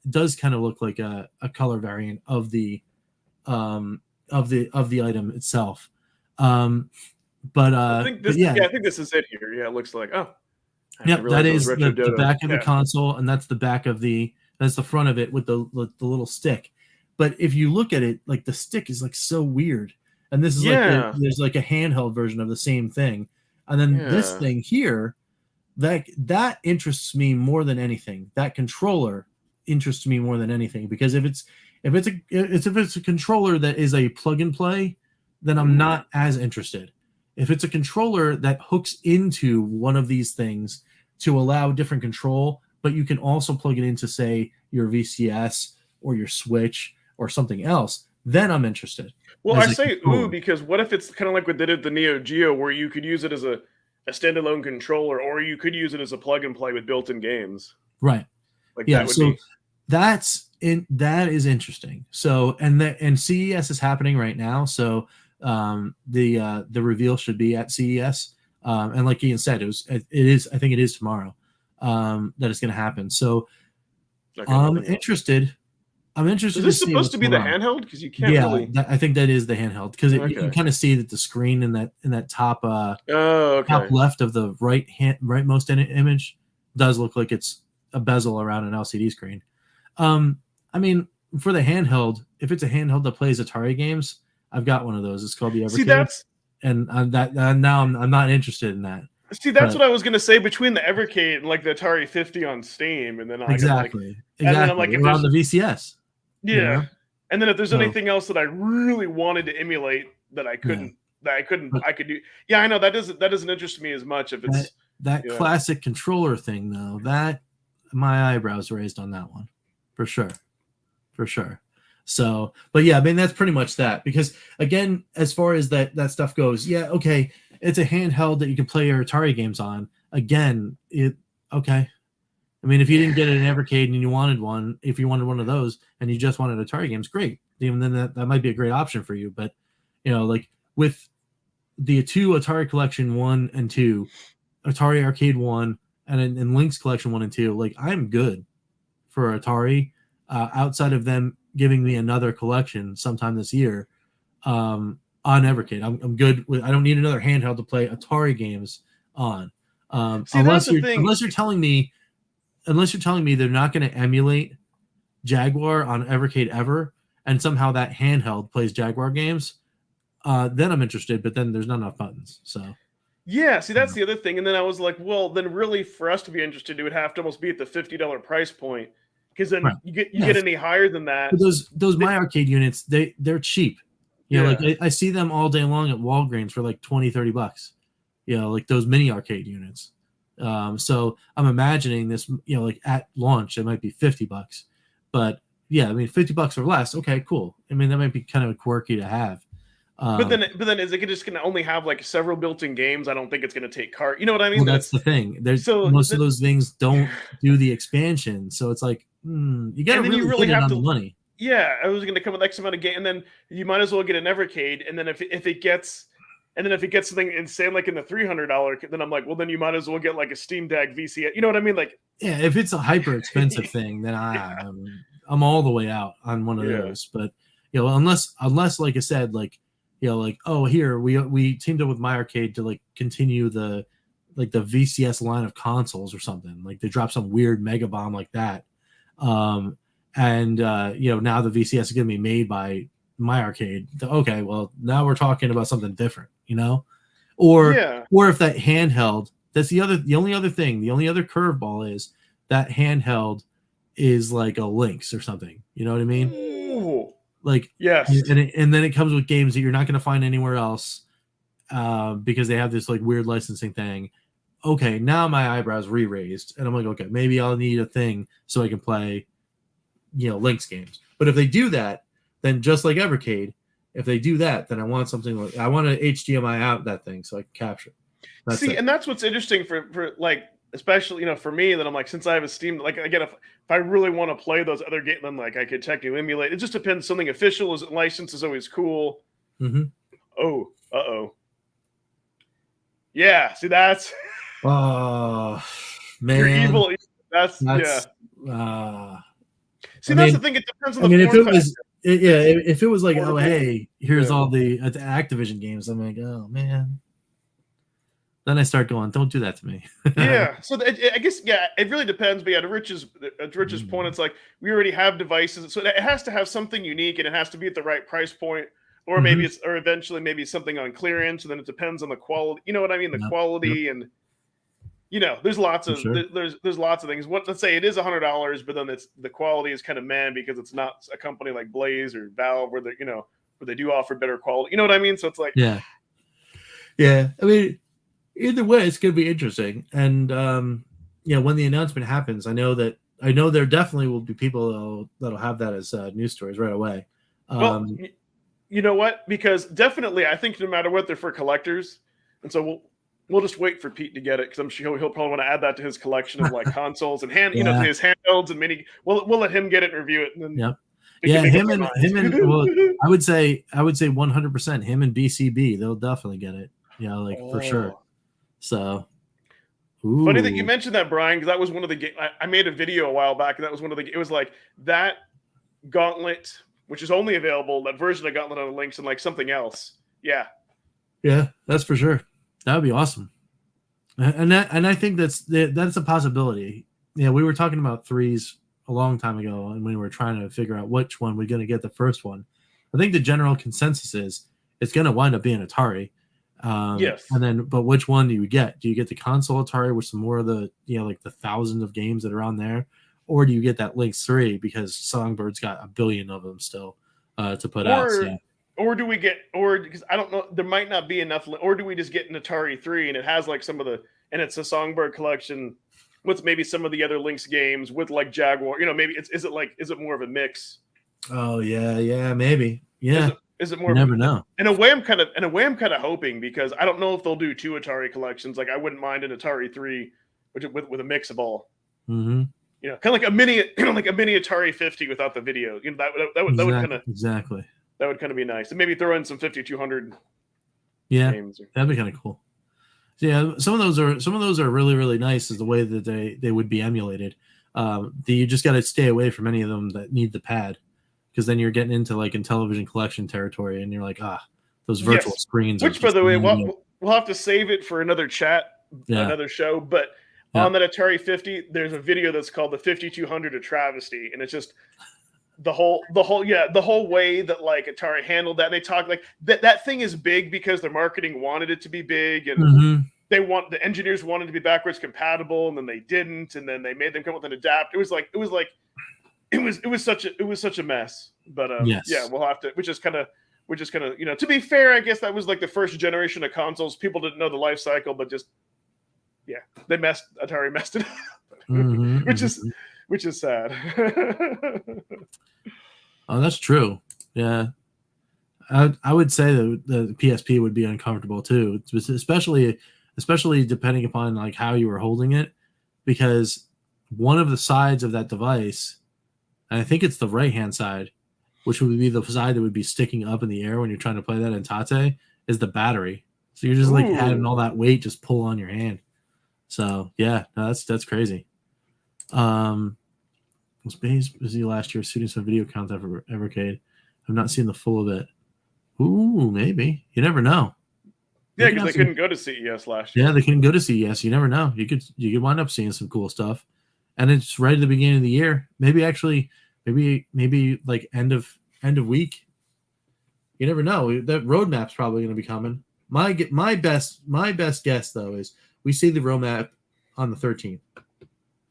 does kind of look like a color variant of the item itself. I think this is it here. Yeah, it looks like that is the back of the console, and that's the back of that's the front of it with the little stick. But if you look at it, like the stick is like so weird, and this is there's like a handheld version of the same thing, and then this thing here, that interests me more than anything. That controller interests me more than anything, because if it's a controller that is a plug and play, then I'm not as interested. If it's a controller that hooks into one of these things to allow different control, but you can also plug it into, say, your VCS or your Switch or something else, then I'm interested. Well, I say controller. Because what if it's kind of like what they did the Neo Geo, where you could use it as a standalone controller, or you could use it as a plug and play with built-in games. Right. That is interesting. So, and CES is happening right now. So the reveal should be at CES. And like Ian said, I think it is tomorrow that it's going to happen. So I'm interested. Is this supposed to be the handheld? Because you can't really. I think that is the handheld, because you can kind of see that the screen in that top top left of the rightmost image does look like it's a bezel around an LCD screen. I mean, for the handheld, if it's a handheld that plays Atari games, I've got one of those. It's called the Evercade. Now I'm not interested in that. See, that's what I was gonna say. Between the Evercade and like the Atari 50 on Steam, and then exactly. And then I'm like, around the VCS. Yeah, and then if there's anything else that I really wanted to emulate that I couldn't, I could do. Yeah, I know that doesn't interest me as much. If it's that classic controller thing, though, that my eyebrows raised on that one, for sure. So, but yeah, I mean, that's pretty much that. Because again, as far as that stuff goes, okay, it's a handheld that you can play your Atari games on. Again, okay. I mean, if you didn't get an Evercade and you wanted one, if you wanted one of those and you just wanted Atari games, great. Even then, that might be a great option for you. But like with the 2 Atari Collection 1 and 2, Atari Arcade 1, and Link's Collection 1 and 2, like, I'm good for Atari. Outside of them giving me another collection sometime this year on Evercade, I'm good with. I don't need another handheld to play Atari games on. Unless you're telling me they're not going to emulate Jaguar on Evercade ever, and somehow that handheld plays Jaguar games, then I'm interested. But then there's not enough buttons. So yeah, see, that's the other thing. And then I was like, well, then really for us to be interested, it would have to almost be at the $50 price point. Because then you get any higher than that. But those My Arcade units, they're cheap. Like I see them all day long at Walgreens for like $20-$30. Like those mini arcade units. So I'm imagining this, like at launch it might be $50. But yeah, I mean $50 or less. Okay, cool. I mean that might be kind of quirky to have. But then is it just going to only have like several built-in games? I don't think it's going to take cart. You know what I mean? Well, that's the thing. Most of those things don't do the expansion, so it's like you got to really hit it on the money. Yeah, I was going to come with X amount of game, and then you might as well get an Evercade, and then if it gets something insane like in the $300, then I'm like, well, then you might as well get like a Steam Deck VCS. You know what I mean? Like, yeah, if it's a hyper expensive thing, then I'm all the way out on one of those. But unless like I said, like. Like, oh, here we teamed up with My Arcade to like continue the like the VCS line of consoles or something. Like they drop some weird mega bomb like that. And now the VCS is going to be made by My Arcade. Okay, well now we're talking about something different, or if that handheld. That's the only other curveball is that handheld is like a Lynx or something. You know what I mean? Ooh. Like yes, and then it comes with games that you're not going to find anywhere else because they have this like weird licensing thing. Okay, now my eyebrows re-raised, and I'm like, okay, maybe I'll need a thing so I can play, Lynx games. But if they do that, then just like Evercade, if they do that, then I want something like I want to HDMI out that thing so I can capture. And that's what's interesting for like, especially for me, that I'm like, since I have a Steam, like again, if I really want to play those other games, then like I could technically emulate. It just depends. Something official is licensed is always cool. Mm-hmm. Oh, yeah. See, that's oh man, you're evil. That's yeah. See, that's the thing. It depends on the if form it factor. was, if it was like, oh hey, here's all the Activision games, I'm like, oh man. Then I start going, don't do that to me. Yeah. So I guess, it really depends. But to Rich's point, it's like we already have devices. So it has to have something unique and it has to be at the right price point. Or maybe or eventually maybe something on clearance. And then it depends on the quality. You know what I mean? The quality and, there's lots of, there's lots of things. Let's say it is $100, but then the quality is kind of because it's not a company like Blaze or Valve where they do offer better quality. You know what I mean? So it's like, yeah. I mean, either way, it's going to be interesting. And, when the announcement happens, I know there definitely will be people that'll have that as news stories right away. Well, you know what? Because definitely, I think no matter what, they're for collectors. And so we'll just wait for Pete to get it because I'm sure he'll probably want to add that to his collection of like consoles and to his handhelds and mini. We'll let him get it and review it. And then him and well, I would say 100% him and BCB. They'll definitely get it. For sure. So, funny that you mentioned that, Brian, because that was one of the games. I made a video a while back, and that was one of the. It was like that Gauntlet, which is only available that version of Gauntlet on the Lynx and like something else. Yeah, that's for sure. That would be awesome. And I think that's a possibility. We were talking about threes a long time ago, and we were trying to figure out which one we're going to get the first one. I think the general consensus is it's going to wind up being Atari. Yes. And then, but which one do you get? Do you get the console Atari with some more of the, like the thousands of games that are on there? Or do you get that Lynx 3 because Songbird's got a billion of them still to put out? So. Or do we get, because I don't know, there might not be enough, or do we just get an Atari 3 and it has like some of the, and it's a Songbird collection with maybe some of the other Lynx games with like Jaguar, maybe is it more of a mix? Oh yeah, maybe. Yeah. Is it more? You never know. In a way, I'm kind of hoping because I don't know if they'll do 2 Atari collections. Like I wouldn't mind an Atari 3, with a mix of all. Mm-hmm. Kind of like a mini, like a mini Atari 50 without the video. That would kind of exactly. That would kind of be nice, and maybe throw in some 5200. Yeah, games. That'd be kind of cool. So yeah, some of those are really really nice. Is the way that they would be emulated. You just got to stay away from any of them that need the pad. Because then you're getting into like in television collection territory, and you're like, those virtual screens. Which, by the way, we'll have to save it for another chat, another show. But on that Atari 50, there's a video that's called the 5200 a travesty, and it's just the whole way that like Atari handled that. They talk like that thing is big because their marketing wanted it to be big, and the engineers wanted to be backwards compatible, and then they didn't, and then they made them come with an adapter. It was such a mess, but we'll have to. Which is kind of to be fair, I guess that was like the first generation of consoles. People didn't know the life cycle, but just Atari messed it up, which is sad. Oh, that's true. Yeah, I would say that the PSP would be uncomfortable too, especially depending upon like how you were holding it, because one of the sides of that device. And I think it's the right-hand side, which would be the side that would be sticking up in the air when you're trying to play that in Tate, is the battery. So you're just like having all that weight just pull on your hand. So yeah, no, that's crazy. Was busy last year shooting some video content for Evercade. I've not seen the full of it. Ooh, maybe. You never know. Yeah, because they couldn't go to CES last year. Yeah, they couldn't go to CES. You never know. You could wind up seeing some cool stuff, and it's right at the beginning of the year. Maybe like end of week. You never know. That roadmap's probably going to be coming. My best guess though is we see the roadmap on the 13th.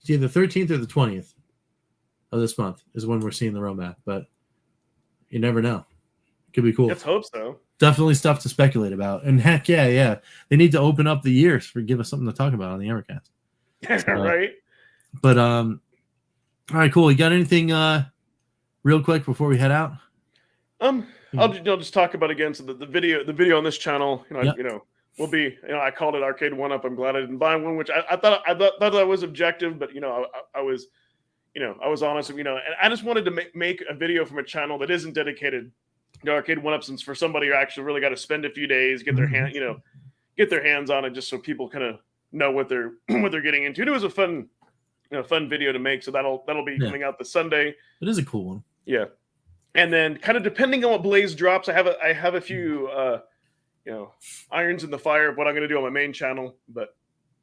It's either the 13th or the 20th of this month is when we're seeing the roadmap, but you never know. Could be cool. Let's hope so. Definitely stuff to speculate about. And heck yeah. They need to open up the years for give us something to talk about on the Evercast. Right. But all right, cool. You got anything real quick before we head out? I'll just talk about again. So the video on this channel, will be, I called it Arcade 1-Up. I'm glad I didn't buy one, which I thought that was objective, but I was honest, and I just wanted to make a video from a channel that isn't dedicated to Arcade 1-Up, since for somebody who actually really got to spend a few days, get their hands on it, just so people kind of know what they're getting into. It was a fun video to make, so that'll be coming out this Sunday. It is a cool one. Yeah. And then, kind of depending on what Blaze drops, I have a few irons in the fire of what I'm going to do on my main channel, but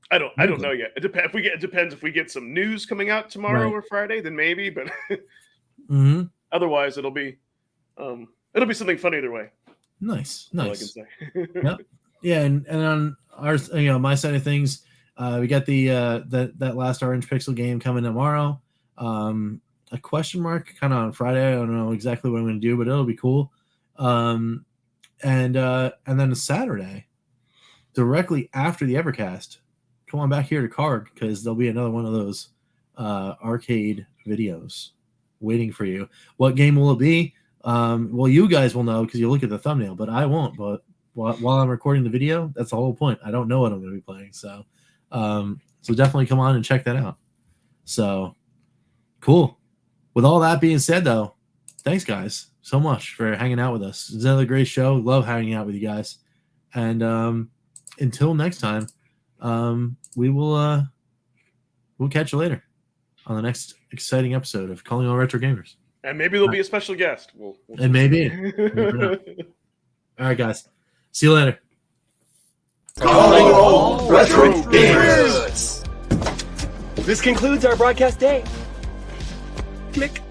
I don't know yet. It depends if we get some news coming out tomorrow or Friday, then maybe. But otherwise, it'll be something fun either way. Nice. That's all I can say. Yep. Yeah, and on our my side of things, we got that last Orange Pixel game coming tomorrow. A question mark kind of on Friday. I don't know exactly what I'm going to do, but it'll be cool. And then a Saturday, directly after the Evercast, come on back here to Card, because there'll be another one of those arcade videos waiting for you. What game will it be? Well, you guys will know because you look at the thumbnail, but I won't. But while I'm recording the video, that's the whole point. I don't know what I'm going to be playing, so definitely come on and check that out. So cool. With all that being said, though, thanks guys so much for hanging out with us. It's another great show. Love hanging out with you guys. And until next time, we'll catch you later on the next exciting episode of Calling All Retro Gamers. And maybe there'll be a special guest. We'll and maybe. All right, guys. See you later. Calling all Retro Gamers. This concludes our broadcast day. Click.